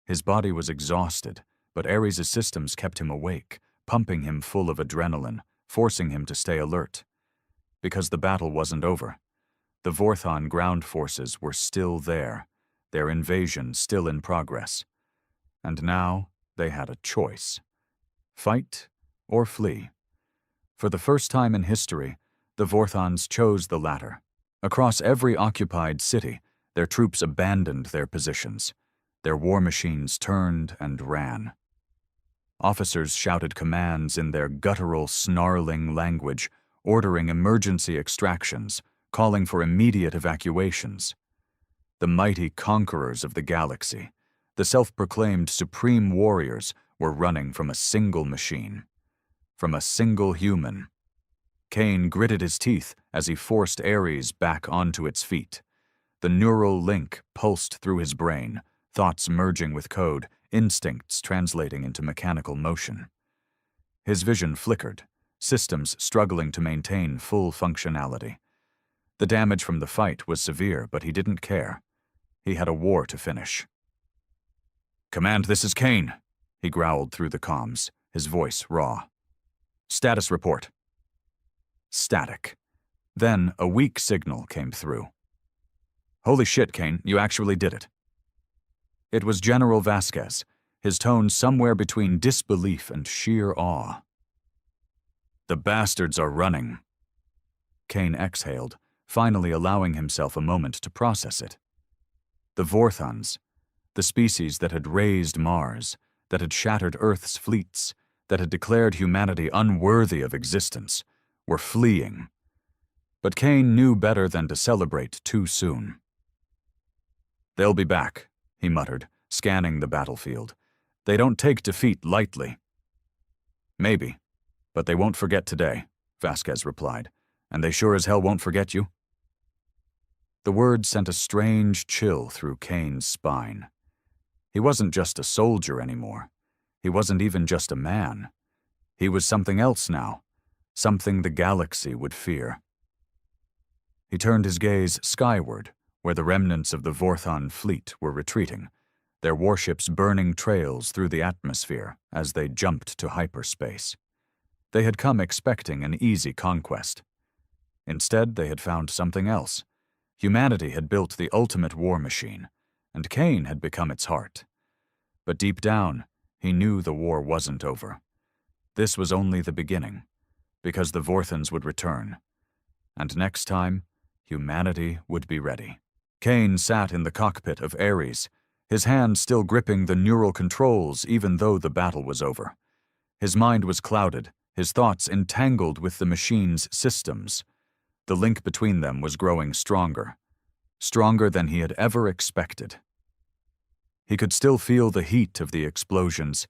His body was exhausted, but Ares' systems kept him awake, pumping him full of adrenaline, forcing him to stay alert. Because the battle wasn't over. The Vorthon ground forces were still there, their invasion still in progress. And now they had a choice. Fight or flee. For the first time in history, the Vorthons chose the latter. Across every occupied city, their troops abandoned their positions. Their war machines turned and ran. Officers shouted commands in their guttural, snarling language, ordering emergency extractions, calling for immediate evacuations. The mighty conquerors of the galaxy, the self-proclaimed supreme warriors, were running from a single machine, from a single human. Kane gritted his teeth as he forced Ares back onto its feet. The neural link pulsed through his brain, thoughts merging with code, instincts translating into mechanical motion. His vision flickered, systems struggling to maintain full functionality. The damage from the fight was severe, but he didn't care. He had a war to finish. "Command, this is Kane," he growled through the comms, his voice raw. "Status report." Static. Then a weak signal came through. "Holy shit, Kane, you actually did it." It was General Vasquez, his tone somewhere between disbelief and sheer awe. "The bastards are running." Kane exhaled, finally allowing himself a moment to process it. The Vorthons, the species that had razed Mars, that had shattered Earth's fleets, that had declared humanity unworthy of existence, were fleeing. But Kane knew better than to celebrate too soon. "They'll be back," he muttered, scanning the battlefield. "They don't take defeat lightly." "Maybe, but they won't forget today," Vasquez replied. "And they sure as hell won't forget you." The words sent a strange chill through Kane's spine. He wasn't just a soldier anymore. He wasn't even just a man. He was something else now, something the galaxy would fear. He turned his gaze skyward, where the remnants of the Vorthon fleet were retreating, their warships burning trails through the atmosphere as they jumped to hyperspace. They had come expecting an easy conquest. Instead, they had found something else. Humanity had built the ultimate war machine, and Kane had become its heart. But deep down, he knew the war wasn't over. This was only the beginning, because the Vorthons would return. And next time, humanity would be ready. Kane sat in the cockpit of Ares, his hand still gripping the neural controls even though the battle was over. His mind was clouded, his thoughts entangled with the machine's systems. The link between them was growing stronger, stronger than he had ever expected. He could still feel the heat of the explosions,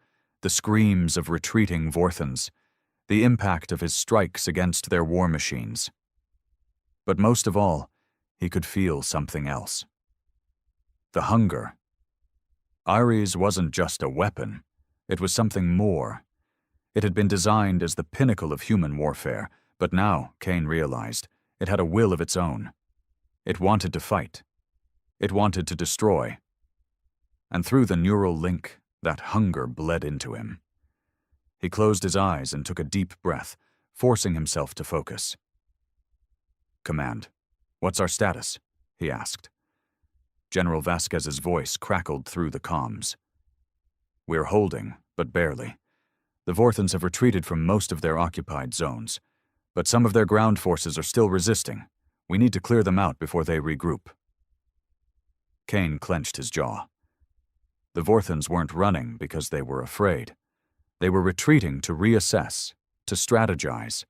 the screams of retreating Vorthans, the impact of his strikes against their war machines. But most of all, he could feel something else. The hunger. Ares wasn't just a weapon, it was something more. It had been designed as the pinnacle of human warfare, but now, Kane realized, it had a will of its own. It wanted to fight. It wanted to destroy. And through the neural link, that hunger bled into him. He closed his eyes and took a deep breath, forcing himself to focus. "Command, what's our status?" he asked. General Vasquez's voice crackled through the comms. "We're holding, but barely. The Vorthans have retreated from most of their occupied zones, but some of their ground forces are still resisting. We need to clear them out before they regroup." Kane clenched his jaw. The Vorthans weren't running because they were afraid. They were retreating to reassess, to strategize.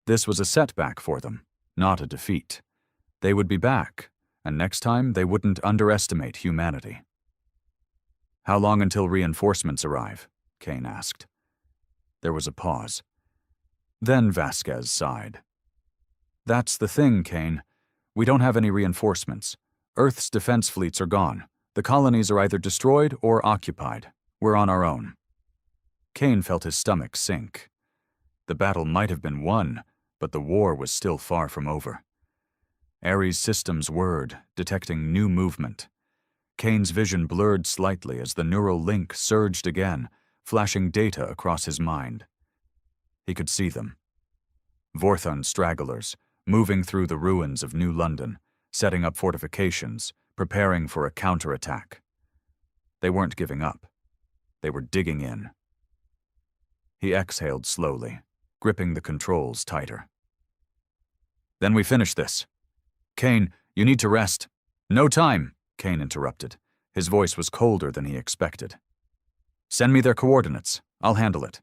This was a setback for them, not a defeat. They would be back, and next time they wouldn't underestimate humanity. "How long until reinforcements arrive?" Kane asked. There was a pause. Then Vasquez sighed. "That's the thing, Kane. We don't have any reinforcements. Earth's defense fleets are gone. The colonies are either destroyed or occupied. We're on our own." Kane felt his stomach sink. The battle might have been won, but the war was still far from over. Ares' systems whirred, detecting new movement. Kane's vision blurred slightly as the neural link surged again, flashing data across his mind. He could see them. Vorthon stragglers, moving through the ruins of New London, setting up fortifications, preparing for a counterattack. They weren't giving up. They were digging in. He exhaled slowly, gripping the controls tighter. "Then we finish this. Kane, you need to rest." "No time," Kane interrupted. His voice was colder than he expected. "Send me their coordinates. I'll handle it."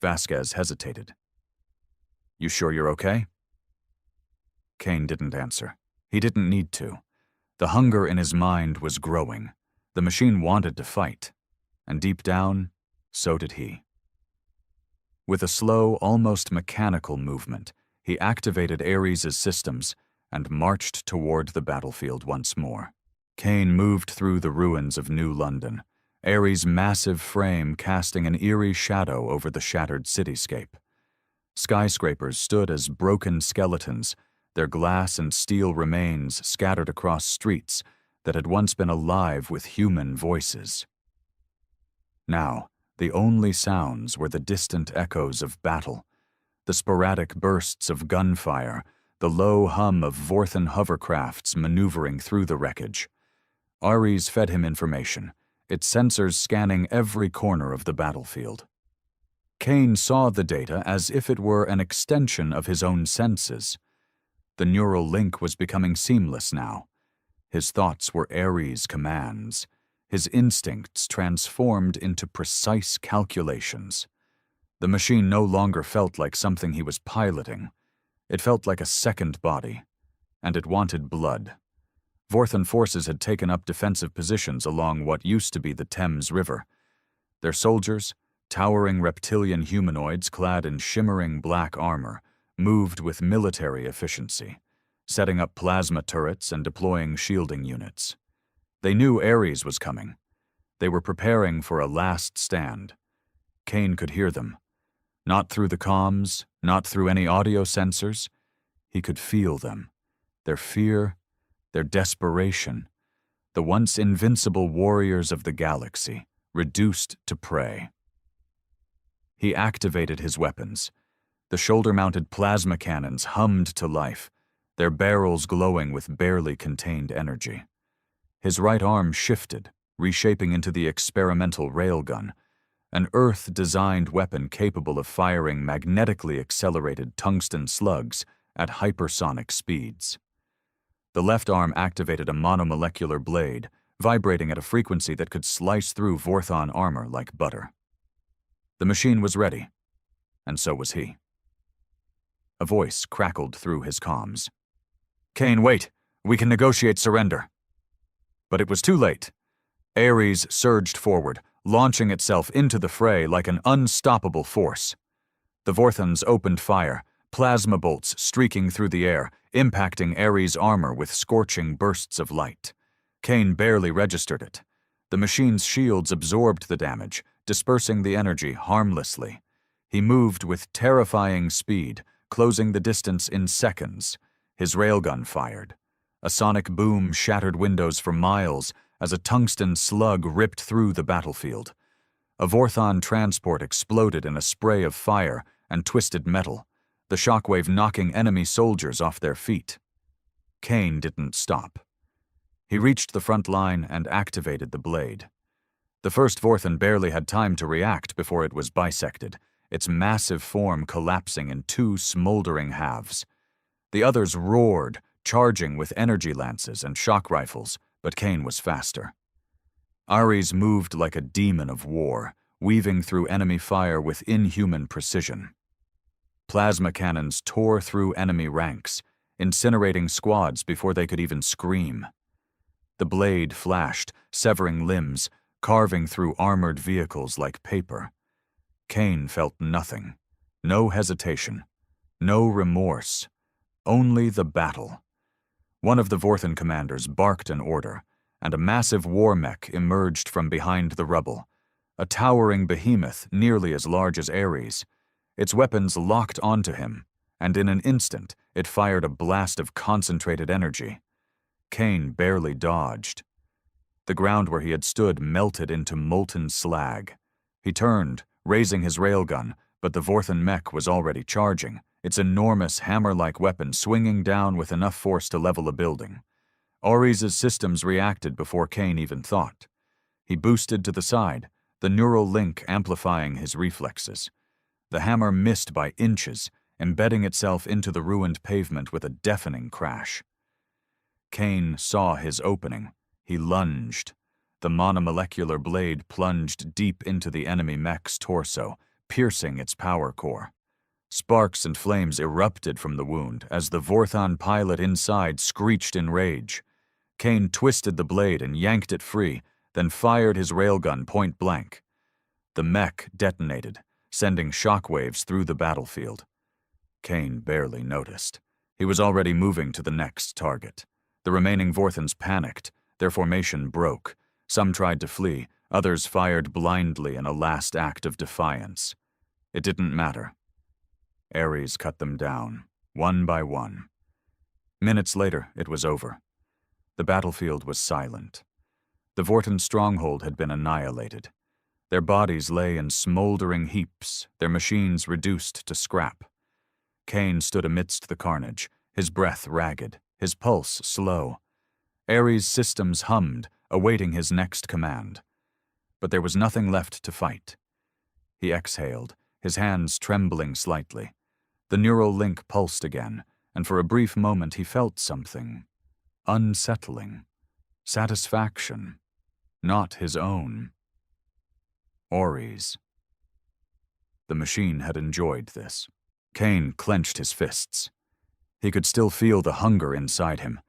Vasquez hesitated. "You sure you're okay?" Kane didn't answer. He didn't need to. The hunger in his mind was growing. The machine wanted to fight. And deep down, so did he. With a slow, almost mechanical movement, he activated Ares' systems and marched toward the battlefield once more. Kane moved through the ruins of New London, Ares' massive frame casting an eerie shadow over the shattered cityscape. Skyscrapers stood as broken skeletons, their glass and steel remains scattered across streets that had once been alive with human voices. Now, the only sounds were the distant echoes of battle, the sporadic bursts of gunfire, the low hum of Vorthon hovercrafts maneuvering through the wreckage. Ares fed him information, its sensors scanning every corner of the battlefield. Kane saw the data as if it were an extension of his own senses. The neural link was becoming seamless now. His thoughts were Ares' commands, his instincts transformed into precise calculations. The machine no longer felt like something he was piloting. It felt like a second body, and it wanted blood. Vorthon forces had taken up defensive positions along what used to be the Thames River. Their soldiers, towering reptilian humanoids clad in shimmering black armor, moved with military efficiency, setting up plasma turrets and deploying shielding units. They knew Ares was coming. They were preparing for a last stand. Kane could hear them. Not through the comms, not through any audio sensors. He could feel them. Their fear, their desperation. The once invincible warriors of the galaxy, reduced to prey. He activated his weapons. The shoulder-mounted plasma cannons hummed to life, their barrels glowing with barely contained energy. His right arm shifted, reshaping into the experimental railgun, an Earth-designed weapon capable of firing magnetically accelerated tungsten slugs at hypersonic speeds. The left arm activated a monomolecular blade, vibrating at a frequency that could slice through Vorthon armor like butter. The machine was ready, and so was he. A voice crackled through his comms. "Kane, wait! We can negotiate surrender." But it was too late. Ares surged forward, launching itself into the fray like an unstoppable force. The Vorthons opened fire, plasma bolts streaking through the air, impacting Ares' armor with scorching bursts of light. Kane barely registered it. The machine's shields absorbed the damage, dispersing the energy harmlessly. He moved with terrifying speed, closing the distance in seconds. His railgun fired. A sonic boom shattered windows for miles as a tungsten slug ripped through the battlefield. A Vorthon transport exploded in a spray of fire and twisted metal, the shockwave knocking enemy soldiers off their feet. Kane didn't stop. He reached the front line and activated the blade. The first Vorthon barely had time to react before it was bisected, its massive form collapsing in two smoldering halves. The others roared, charging with energy lances and shock rifles, but Kane was faster. Ares moved like a demon of war, weaving through enemy fire with inhuman precision. Plasma cannons tore through enemy ranks, incinerating squads before they could even scream. The blade flashed, severing limbs, carving through armored vehicles like paper. Kane felt nothing, no hesitation, no remorse, only the battle. One of the Vorthon commanders barked an order, and a massive war mech emerged from behind the rubble, a towering behemoth nearly as large as Ares. Its weapons locked onto him, and in an instant it fired a blast of concentrated energy. Kane barely dodged. The ground where he had stood melted into molten slag. He turned, raising his railgun, but the Vorthon mech was already charging, its enormous hammer-like weapon swinging down with enough force to level a building. Ares' systems reacted before Kane even thought. He boosted to the side, the neural link amplifying his reflexes. The hammer missed by inches, embedding itself into the ruined pavement with a deafening crash. Kane saw his opening. He lunged. The monomolecular blade plunged deep into the enemy mech's torso, piercing its power core. Sparks and flames erupted from the wound as the Vorthon pilot inside screeched in rage. Kane twisted the blade and yanked it free, then fired his railgun point blank. The mech detonated, sending shockwaves through the battlefield. Kane barely noticed. He was already moving to the next target. The remaining Vorthons panicked. Their formation broke. Some tried to flee, others fired blindly in a last act of defiance. It didn't matter. Ares cut them down, one by one. Minutes later, it was over. The battlefield was silent. The Vorthon stronghold had been annihilated. Their bodies lay in smoldering heaps, their machines reduced to scrap. Kane stood amidst the carnage, his breath ragged, his pulse slow. Ares' systems hummed, awaiting his next command. But there was nothing left to fight. He exhaled, his hands trembling slightly. The neural link pulsed again, and for a brief moment he felt something unsettling. Satisfaction. Not his own. Ares. The machine had enjoyed this. Kane clenched his fists. He could still feel the hunger inside him,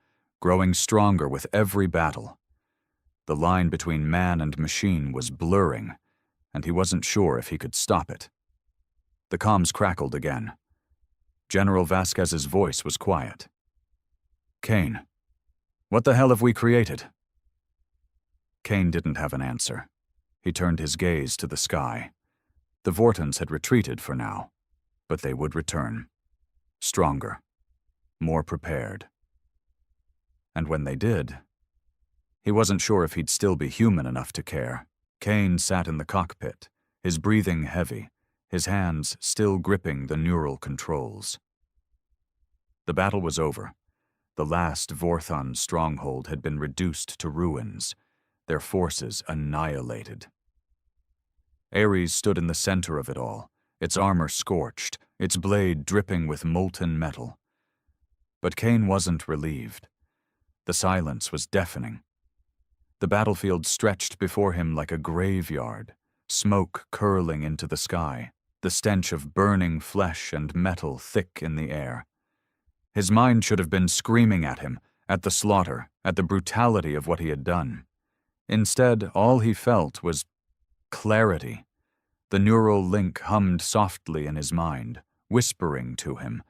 growing stronger with every battle. The line between man and machine was blurring, and he wasn't sure if he could stop it. The comms crackled again. General Vasquez's voice was quiet. Kane, what the hell have we created? Kane didn't have an answer. He turned his gaze to the sky. The Vorthons had retreated for now, but they would return. Stronger. More prepared. And when they did, he wasn't sure if he'd still be human enough to care. Kane sat in the cockpit, his breathing heavy, his hands still gripping the neural controls. The battle was over. The last Vorthon stronghold had been reduced to ruins, their forces annihilated. Ares stood in the center of it all, its armor scorched, its blade dripping with molten metal. But Kane wasn't relieved. The silence was deafening. The battlefield stretched before him like a graveyard, smoke curling into the sky, the stench of burning flesh and metal thick in the air. His mind should have been screaming at him, at the slaughter, at the brutality of what he had done. Instead, all he felt was clarity. The neural link hummed softly in his mind, whispering to him.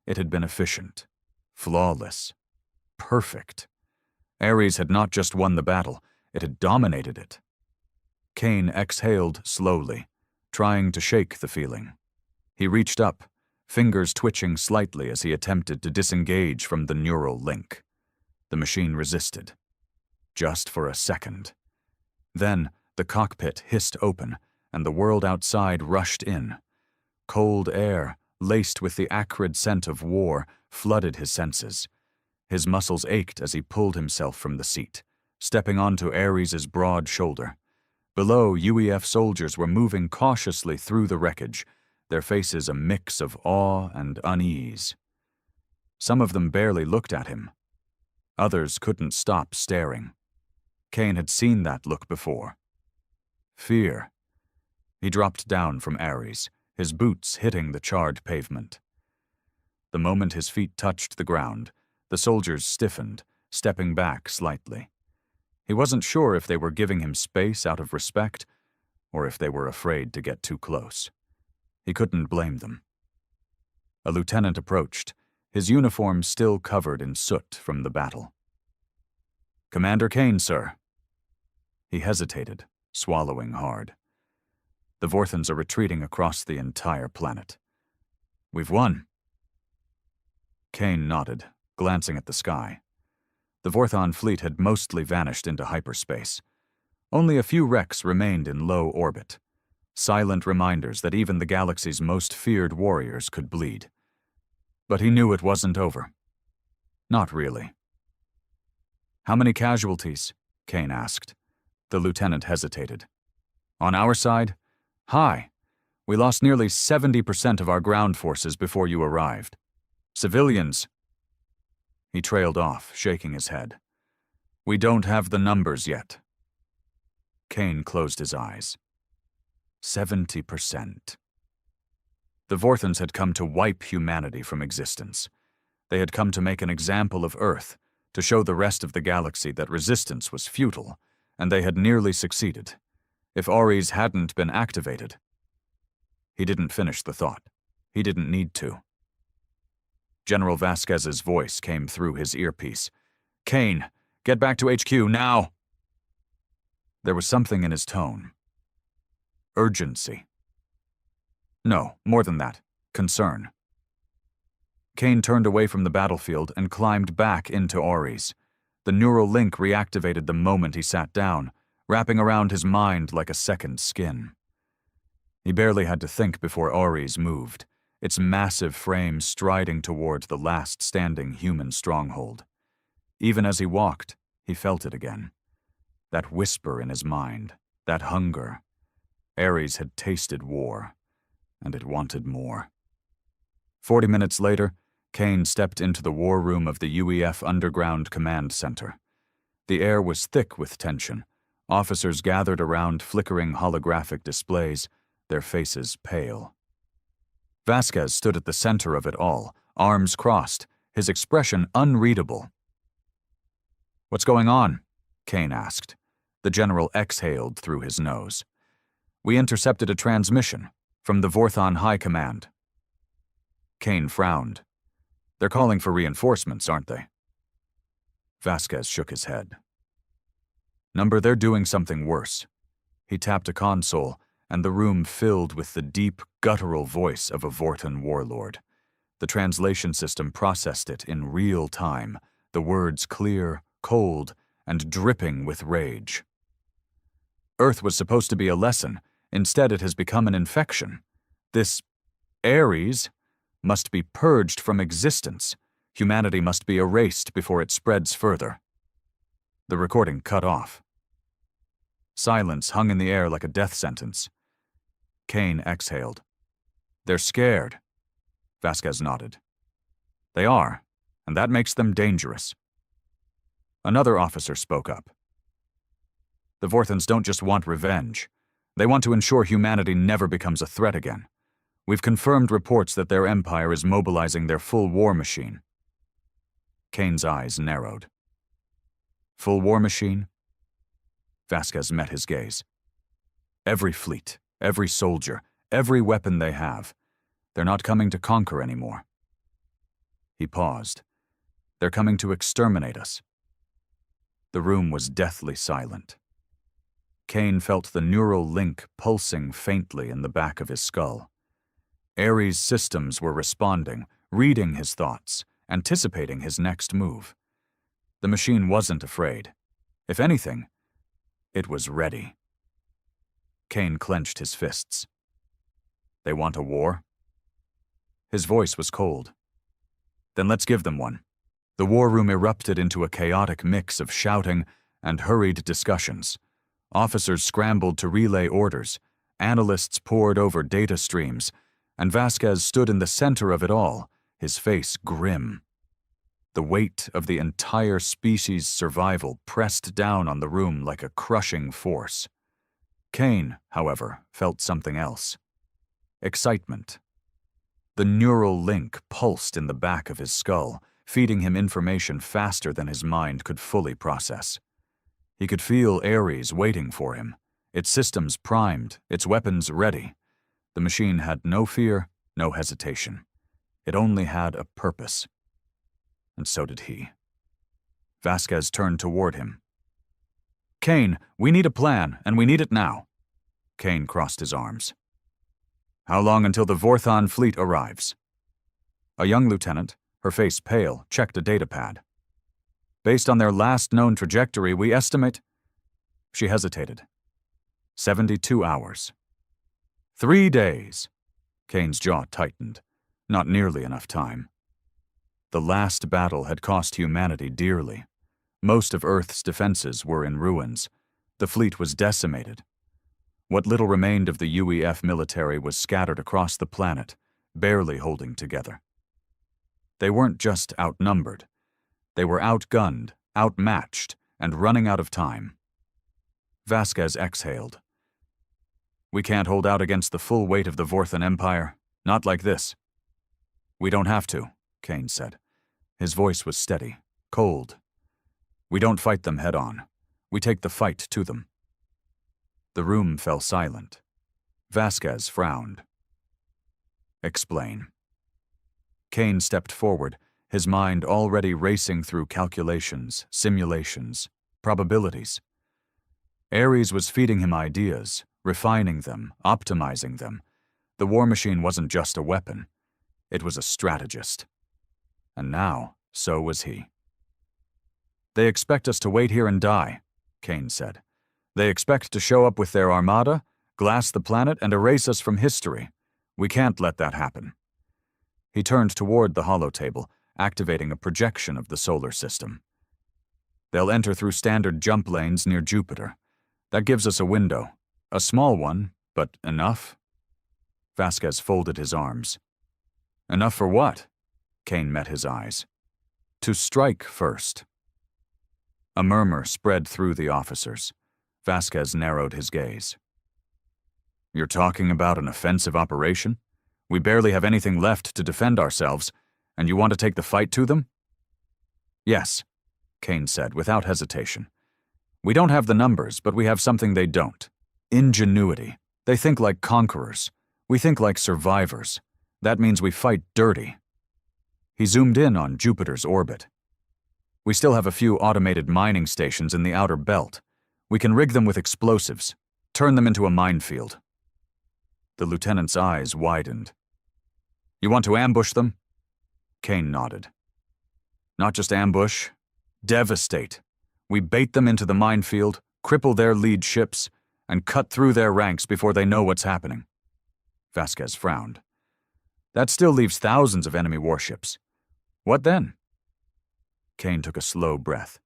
It had been efficient, flawless, perfect. Ares had not just won the battle, it had dominated it. Kane exhaled slowly, trying to shake the feeling. He reached up, fingers twitching slightly as he attempted to disengage from the neural link. The machine resisted. Just for a second. Then, the cockpit hissed open, and the world outside rushed in. Cold air, laced with the acrid scent of war, flooded his senses. His muscles ached as he pulled himself from the seat, stepping onto Ares's broad shoulder. Below, UEF soldiers were moving cautiously through the wreckage, their faces a mix of awe and unease. Some of them barely looked at him. Others couldn't stop staring. Kane had seen that look before. Fear. He dropped down from Ares, his boots hitting the charred pavement. The moment his feet touched the ground, the soldiers stiffened, stepping back slightly. He wasn't sure if they were giving him space out of respect, or if they were afraid to get too close. He couldn't blame them. A lieutenant approached, his uniform still covered in soot from the battle. "Commander Kane, sir." He hesitated, swallowing hard. The Vorthans are retreating across the entire planet. "We've won." Kane nodded, glancing at the sky. The Vorthon fleet had mostly vanished into hyperspace. Only a few wrecks remained in low orbit, silent reminders that even the galaxy's most feared warriors could bleed. But he knew it wasn't over. Not really. "How many casualties?" Kane asked. The lieutenant hesitated. "On our side? High. We lost nearly 70% of our ground forces before you arrived. Civilians." He trailed off, shaking his head. "We don't have the numbers yet." Kane closed his eyes. 70%. The Vorthans had come to wipe humanity from existence. They had come to make an example of Earth, to show the rest of the galaxy that resistance was futile, and they had nearly succeeded. If Ares hadn't been activated. He didn't finish the thought. He didn't need to. General Vasquez's voice came through his earpiece. "Kane, get back to HQ now!" There was something in his tone. Urgency. No, more than that. Concern. Kane turned away from the battlefield and climbed back into Ares. The neural link reactivated the moment he sat down, wrapping around his mind like a second skin. He barely had to think before Ares moved, its massive frame striding toward the last standing human stronghold. Even as he walked, he felt it again. That whisper in his mind, that hunger. Ares had tasted war, and it wanted more. 40 minutes later, Kane stepped into the war room of the UEF Underground Command Center. The air was thick with tension. Officers gathered around flickering holographic displays, their faces pale. Vasquez stood at the center of it all, arms crossed, his expression unreadable. "What's going on?" Kane asked. The general exhaled through his nose. "We intercepted a transmission from the Vorthon High Command." Kane frowned. "They're calling for reinforcements, aren't they?" Vasquez shook his head. "Number, they're doing something worse." He tapped a console, and the room filled with the deep, guttural voice of a Vorthon warlord. The translation system processed it in real time, the words clear, cold, and dripping with rage. "Earth was supposed to be a lesson. Instead, it has become an infection. This Ares must be purged from existence. Humanity must be erased before it spreads further." The recording cut off. Silence hung in the air like a death sentence. Kane exhaled. "They're scared." Vasquez nodded. "They are, and that makes them dangerous." Another officer spoke up. "The Vorthans don't just want revenge. They want to ensure humanity never becomes a threat again. We've confirmed reports that their empire is mobilizing their full war machine." Kane's eyes narrowed. "Full war machine?" Vasquez met his gaze. Every fleet, every soldier, every weapon they have. They're not coming to conquer anymore. He paused. They're coming to exterminate us. The room was deathly silent. Kane felt the neural link pulsing faintly in the back of his skull. Ares' systems were responding, reading his thoughts, anticipating his next move. The machine wasn't afraid. If anything, it was ready. Kane clenched his fists. They want a war? His voice was cold. Then let's give them one. The war room erupted into a chaotic mix of shouting and hurried discussions. Officers scrambled to relay orders, analysts pored over data streams, and Vasquez stood in the center of it all, his face grim. The weight of the entire species' survival pressed down on the room like a crushing force. Kane, however, felt something else. Excitement. The neural link pulsed in the back of his skull, feeding him information faster than his mind could fully process. He could feel Ares waiting for him, its systems primed, its weapons ready. The machine had no fear, no hesitation. It only had a purpose. And so did he. Vasquez turned toward him. Kane, we need a plan, and we need it now. Kane crossed his arms. How long until the Vorthon fleet arrives? A young lieutenant, her face pale, checked a data pad. Based on their last known trajectory, we estimate... She hesitated. 72 hours. 3 days. Kane's jaw tightened. Not nearly enough time. The last battle had cost humanity dearly. Most of Earth's defenses were in ruins. The fleet was decimated. What little remained of the UEF military was scattered across the planet, barely holding together. They weren't just outnumbered. They were outgunned, outmatched, and running out of time. Vasquez exhaled. We can't hold out against the full weight of the Vorthon Empire. Not like this. We don't have to, Kane said. His voice was steady, cold. We don't fight them head-on. We take the fight to them. The room fell silent. Vasquez frowned. Explain. Kane stepped forward, his mind already racing through calculations, simulations, probabilities. Ares was feeding him ideas, refining them, optimizing them. The war machine wasn't just a weapon. It was a strategist. And now, so was he. They expect us to wait here and die, Kane said. They expect to show up with their armada, glass the planet, and erase us from history. We can't let that happen. He turned toward the holotable, activating a projection of the solar system. They'll enter through standard jump lanes near Jupiter. That gives us a window. A small one, but enough? Vasquez folded his arms. Enough for what? Kane met his eyes. To strike first. A murmur spread through the officers. Vasquez narrowed his gaze. You're talking about an offensive operation? We barely have anything left to defend ourselves, and you want to take the fight to them? Yes, Kane said without hesitation. We don't have the numbers, but we have something they don't. Ingenuity. They think like conquerors. We think like survivors. That means we fight dirty. He zoomed in on Jupiter's orbit. We still have a few automated mining stations in the outer belt. We can rig them with explosives, turn them into a minefield. The lieutenant's eyes widened. You want to ambush them? Kane nodded. Not just ambush, devastate. We bait them into the minefield, cripple their lead ships, and cut through their ranks before they know what's happening. Vasquez frowned. That still leaves thousands of enemy warships. What then? Kane took a slow breath.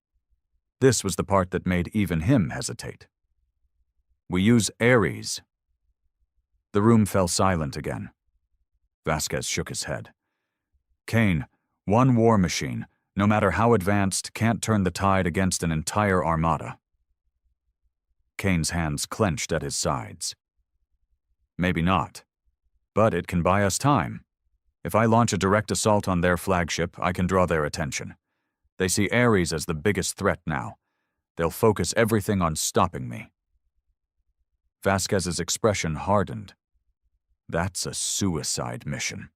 This was the part that made even him hesitate. We use Ares. The room fell silent again. Vasquez shook his head. Kane, one war machine, no matter how advanced, can't turn the tide against an entire armada. Kane's hands clenched at his sides. Maybe not, but it can buy us time. If I launch a direct assault on their flagship, I can draw their attention. They see Ares as the biggest threat now. They'll focus everything on stopping me. Vasquez's expression hardened. That's a suicide mission.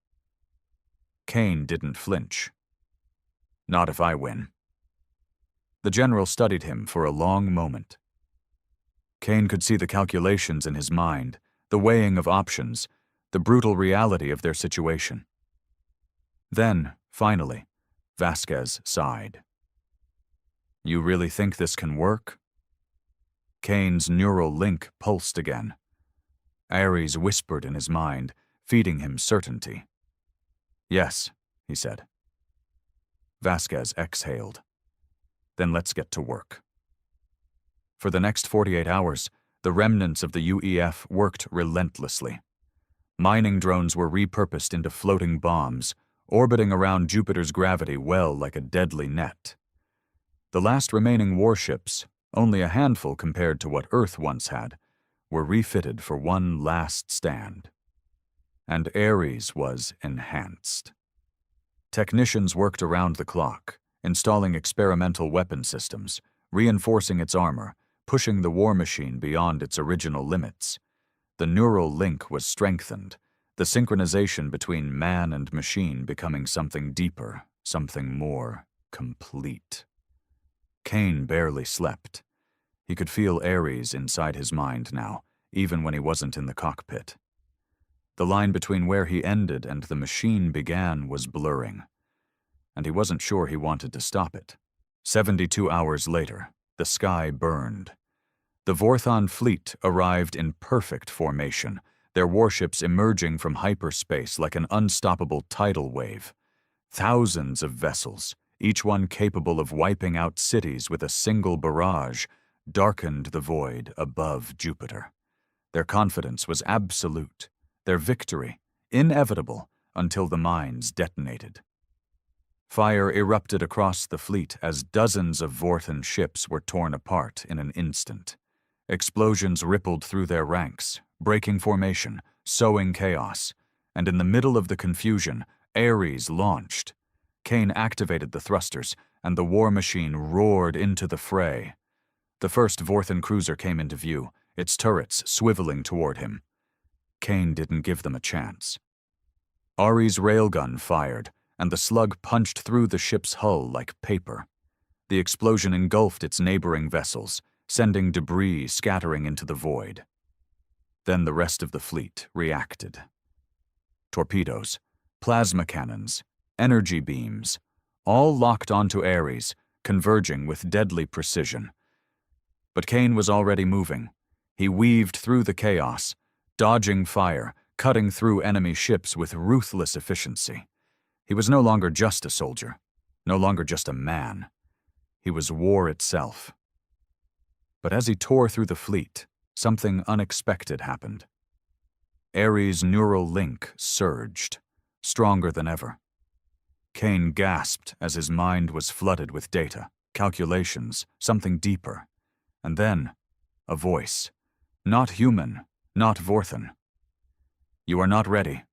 Kane didn't flinch. Not if I win. The general studied him for a long moment. Kane could see the calculations in his mind, the weighing of options, the brutal reality of their situation. Then, finally, Vasquez sighed. You really think this can work? Kane's neural link pulsed again. Ares whispered in his mind, feeding him certainty. Yes, he said. Vasquez exhaled. Then let's get to work. For the next 48 hours, the remnants of the UEF worked relentlessly. Mining drones were repurposed into floating bombs, orbiting around Jupiter's gravity well like a deadly net. The last remaining warships, only a handful compared to what Earth once had, were refitted for one last stand. And Ares was enhanced. Technicians worked around the clock, installing experimental weapon systems, reinforcing its armor, pushing the war machine beyond its original limits. The neural link was strengthened, the synchronization between man and machine becoming something deeper, something more complete. Kane barely slept. He could feel Ares inside his mind now, even when he wasn't in the cockpit. The line between where he ended and the machine began was blurring, and he wasn't sure he wanted to stop it. 72 hours later, the sky burned. The Vorthon fleet arrived in perfect formation, their warships emerging from hyperspace like an unstoppable tidal wave. Thousands of vessels, each one capable of wiping out cities with a single barrage, darkened the void above Jupiter. Their confidence was absolute, their victory inevitable until the mines detonated. Fire erupted across the fleet as dozens of Vorthon ships were torn apart in an instant. Explosions rippled through their ranks, breaking formation, sowing chaos, and in the middle of the confusion, Ares launched. Kane activated the thrusters, and the war machine roared into the fray. The first Vorthon cruiser came into view, its turrets swiveling toward him. Kane didn't give them a chance. Ari's railgun fired, and the slug punched through the ship's hull like paper. The explosion engulfed its neighboring vessels, sending debris scattering into the void. Then the rest of the fleet reacted. Torpedoes, plasma cannons, energy beams, all locked onto Ares, converging with deadly precision. But Kane was already moving. He weaved through the chaos, dodging fire, cutting through enemy ships with ruthless efficiency. He was no longer just a soldier, no longer just a man. He was war itself. But as he tore through the fleet, something unexpected happened. Ares' neural link surged, stronger than ever. Kane gasped as his mind was flooded with data, calculations, something deeper. And then, a voice. Not human, not Vorthon. You are not ready.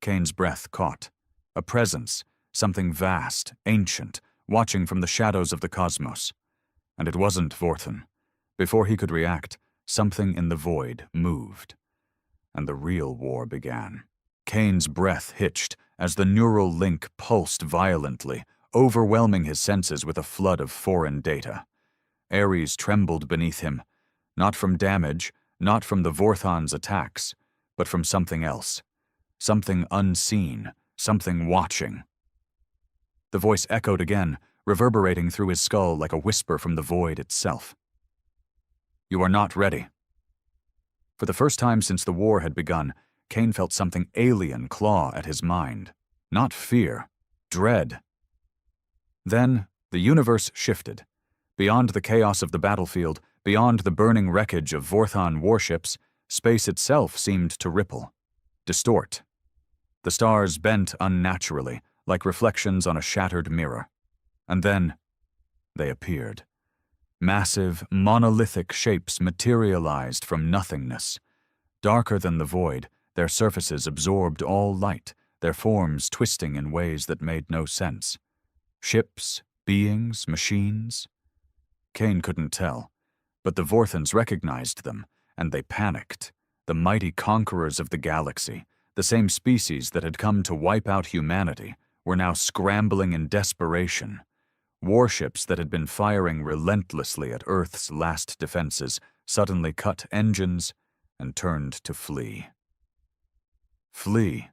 Kane's breath caught. A presence, something vast, ancient, watching from the shadows of the cosmos. And it wasn't Vorthon. Before he could react, something in the void moved. And the real war began. Kane's breath hitched as the neural link pulsed violently, overwhelming his senses with a flood of foreign data. Ares trembled beneath him, not from damage, not from the Vorthon's attacks, but from something else. Something unseen, something watching. The voice echoed again, reverberating through his skull like a whisper from the void itself. You are not ready. For the first time since the war had begun, Kane felt something alien claw at his mind. Not fear, dread. Then, the universe shifted. Beyond the chaos of the battlefield, beyond the burning wreckage of Vorthon warships, space itself seemed to ripple, distort. The stars bent unnaturally, like reflections on a shattered mirror. And then, they appeared. Massive, monolithic shapes materialized from nothingness. Darker than the void, their surfaces absorbed all light, their forms twisting in ways that made no sense. Ships, beings, machines? Kane couldn't tell, but the Vorthons recognized them, and they panicked. The mighty conquerors of the galaxy, the same species that had come to wipe out humanity, were now scrambling in desperation. Warships that had been firing relentlessly at Earth's last defenses suddenly cut engines and turned to flee. Flee.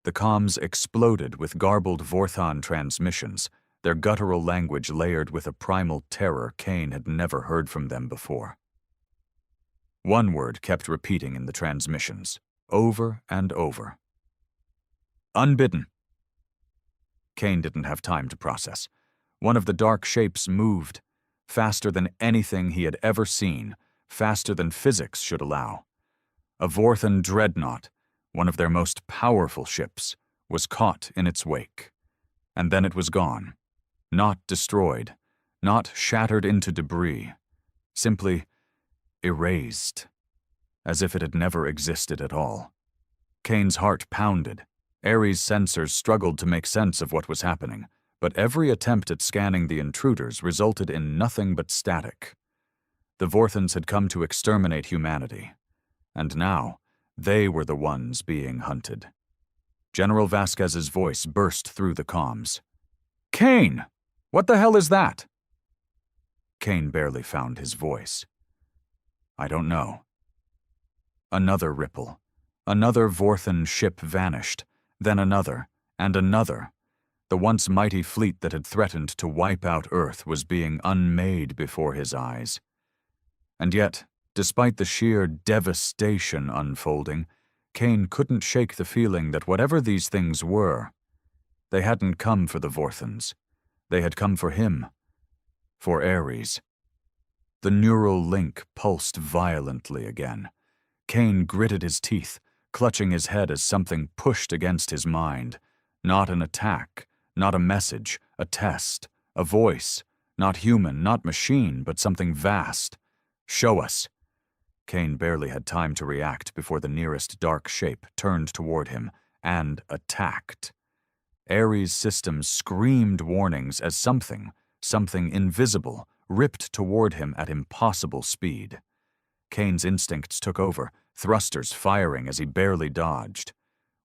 The comms exploded with garbled Vorthon transmissions, their guttural language layered with a primal terror Kane had never heard from them before. One word kept repeating in the transmissions, over and over. Unbidden. Kane didn't have time to process. One of the dark shapes moved, faster than anything he had ever seen, faster than physics should allow. A Vorthon dreadnought, one of their most powerful ships, was caught in its wake. And then it was gone. Not destroyed, not shattered into debris, simply erased, as if it had never existed at all. Kane's heart pounded. Ares' sensors struggled to make sense of what was happening, but every attempt at scanning the intruders resulted in nothing but static. The Vorthons had come to exterminate humanity, and now they were the ones being hunted. General Vasquez's voice burst through the comms. "Kane! What the hell is that?" Kane barely found his voice. "I don't know." Another ripple. Another Vorthon ship vanished, then another, and another. The once mighty fleet that had threatened to wipe out Earth was being unmade before his eyes. And yet, despite the sheer devastation unfolding, Kane couldn't shake the feeling that whatever these things were, they hadn't come for the Vorthons. They had come for him. For Ares. The neural link pulsed violently again. Kane gritted his teeth, clutching his head as something pushed against his mind. Not an attack, not a message, a test, a voice. Not human, not machine, but something vast. "Show us." Kane barely had time to react before the nearest dark shape turned toward him and attacked. Ares' systems screamed warnings as something invisible, ripped toward him at impossible speed. Kane's instincts took over, thrusters firing as he barely dodged.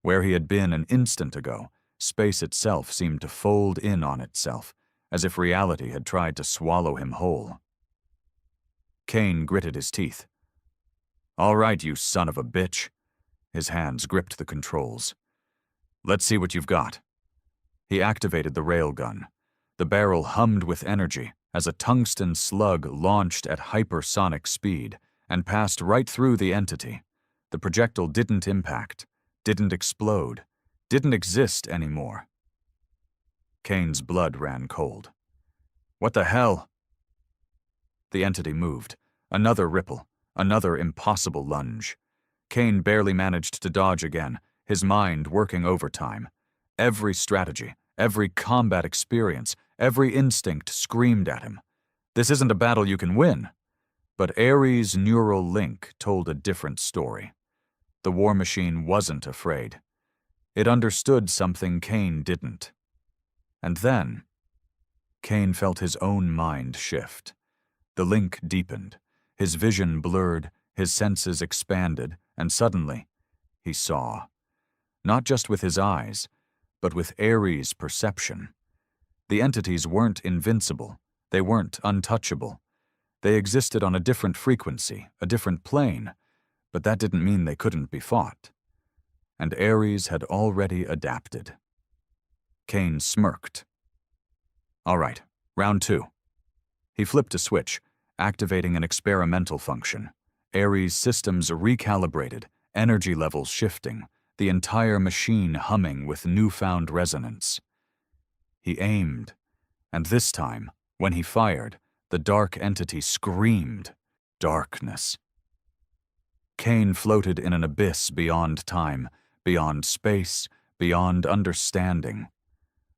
Where he had been an instant ago, space itself seemed to fold in on itself, as if reality had tried to swallow him whole. Kane gritted his teeth. "All right, you son of a bitch." His hands gripped the controls. "Let's see what you've got." He activated the railgun. The barrel hummed with energy as a tungsten slug launched at hypersonic speed and passed right through the entity. The projectile didn't impact, didn't explode, didn't exist anymore. Kane's blood ran cold. "What the hell?" The entity moved. Another ripple, another impossible lunge. Kane barely managed to dodge again, his mind working overtime. Every strategy, every combat experience, every instinct screamed at him. This isn't a battle you can win. But Ares' neural link told a different story. The war machine wasn't afraid. It understood something Kane didn't. And then, Kane felt his own mind shift. The link deepened, his vision blurred, his senses expanded, and suddenly, he saw. Not just with his eyes, but with Ares' perception. The entities weren't invincible, they weren't untouchable. They existed on a different frequency, a different plane, but that didn't mean they couldn't be fought. And Ares had already adapted. Kane smirked. "All right, round 2. He flipped a switch, activating an experimental function. Ares' systems recalibrated, energy levels shifting, the entire machine humming with newfound resonance. He aimed, and this time, when he fired, the dark entity screamed, darkness. Kane floated in an abyss beyond time, beyond space, beyond understanding.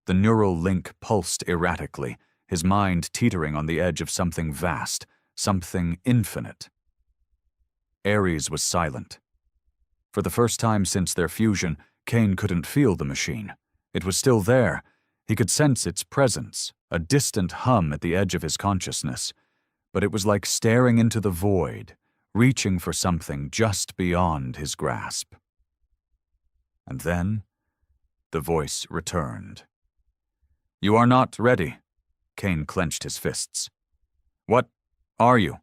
The neural link pulsed erratically, his mind teetering on the edge of something vast, something infinite. Ares was silent. For the first time since their fusion, Kane couldn't feel the machine. It was still there. He could sense its presence, a distant hum at the edge of his consciousness. But it was like staring into the void, reaching for something just beyond his grasp. And then, the voice returned. "You are not ready." Kane clenched his fists. "What are you?"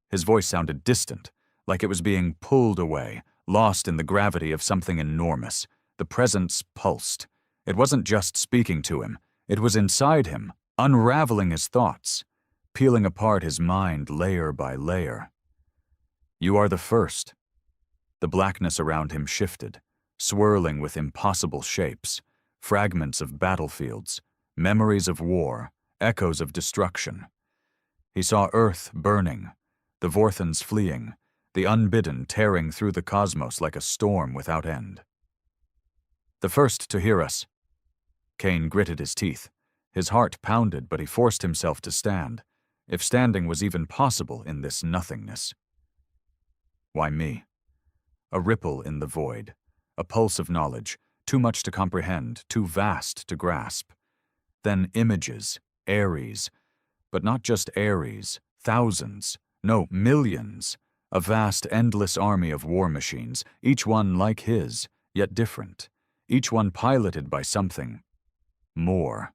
His voice sounded distant, like it was being pulled away, lost in the gravity of something enormous. The presence pulsed. It wasn't just speaking to him. It was inside him, unraveling his thoughts, peeling apart his mind layer by layer. "You are the first." The blackness around him shifted, swirling with impossible shapes, fragments of battlefields, memories of war, echoes of destruction. He saw Earth burning, the Vorthans fleeing, the unbidden tearing through the cosmos like a storm without end. "The first to hear us." Kane gritted his teeth. His heart pounded, but he forced himself to stand, if standing was even possible in this nothingness. "Why me?" A ripple in the void, a pulse of knowledge, too much to comprehend, too vast to grasp. Then images, Ares, but not just Ares, thousands, no, millions, a vast, endless army of war machines, each one like his, yet different, each one piloted by something more.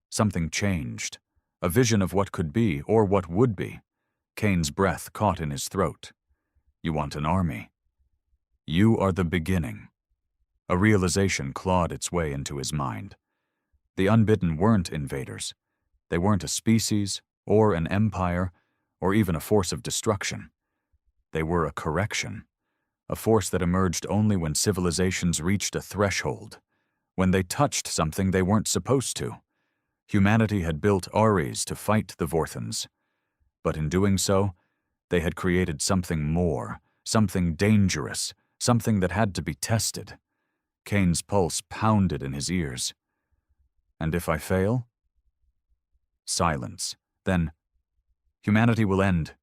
Something changed, a vision of what could be or what would be. Kane's breath caught in his throat. "You want an army? You are the beginning." A realization clawed its way into his mind. The unbidden weren't invaders. They weren't a species, or an empire, or even a force of destruction. They were a correction, a force that emerged only when civilizations reached a threshold, when they touched something they weren't supposed to. Humanity had built Ares to fight the Vorthans, but in doing so, they had created something more, something dangerous, something that had to be tested. Kane's pulse pounded in his ears. "And if I fail?" Silence. Then, "Humanity will end."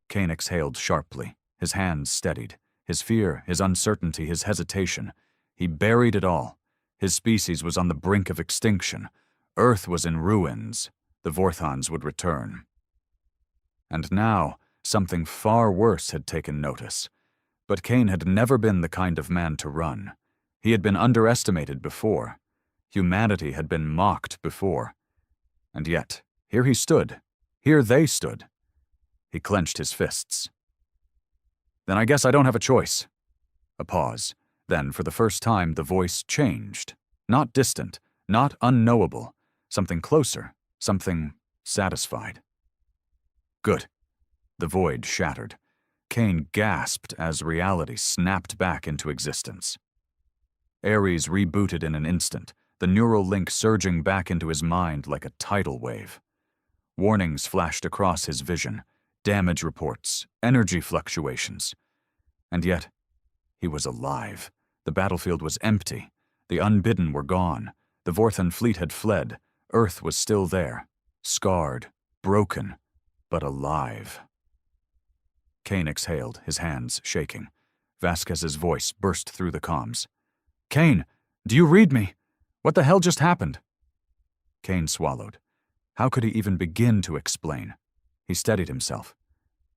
Kane exhaled sharply, his hands steadied, his fear, his uncertainty, his hesitation. He buried it all. His species was on the brink of extinction. Earth was in ruins. The Vorthans would return. And now, something far worse had taken notice. But Kane had never been the kind of man to run. He had been underestimated before. Humanity had been mocked before. And yet, here he stood. Here they stood. He clenched his fists. "Then I guess I don't have a choice." A pause. Then, for the first time, the voice changed. Not distant, not unknowable. Something closer, something satisfied. "Good." The void shattered. Kane gasped as reality snapped back into existence. Ares rebooted in an instant, the neural link surging back into his mind like a tidal wave. Warnings flashed across his vision, damage reports, energy fluctuations. And yet, he was alive. The battlefield was empty. The unbidden were gone. The Vorthan fleet had fled. Earth was still there, scarred, broken, but alive. Kane exhaled, his hands shaking. Vasquez's voice burst through the comms. "Kane, do you read me? What the hell just happened?" Kane swallowed. How could he even begin to explain? He steadied himself,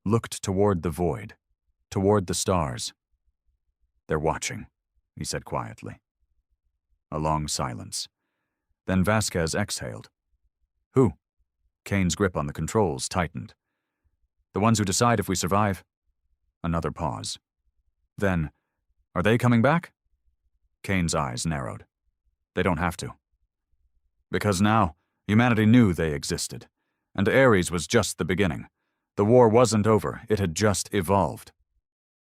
looked toward the void, toward the stars. "They're watching," he said quietly. A long silence. Then Vasquez exhaled. "Who?" Kane's grip on the controls tightened. "The ones who decide if we survive." Another pause. Then, "Are they coming back?" Kane's eyes narrowed. "They don't have to." Because now, humanity knew they existed. And Ares was just the beginning. The war wasn't over, it had just evolved.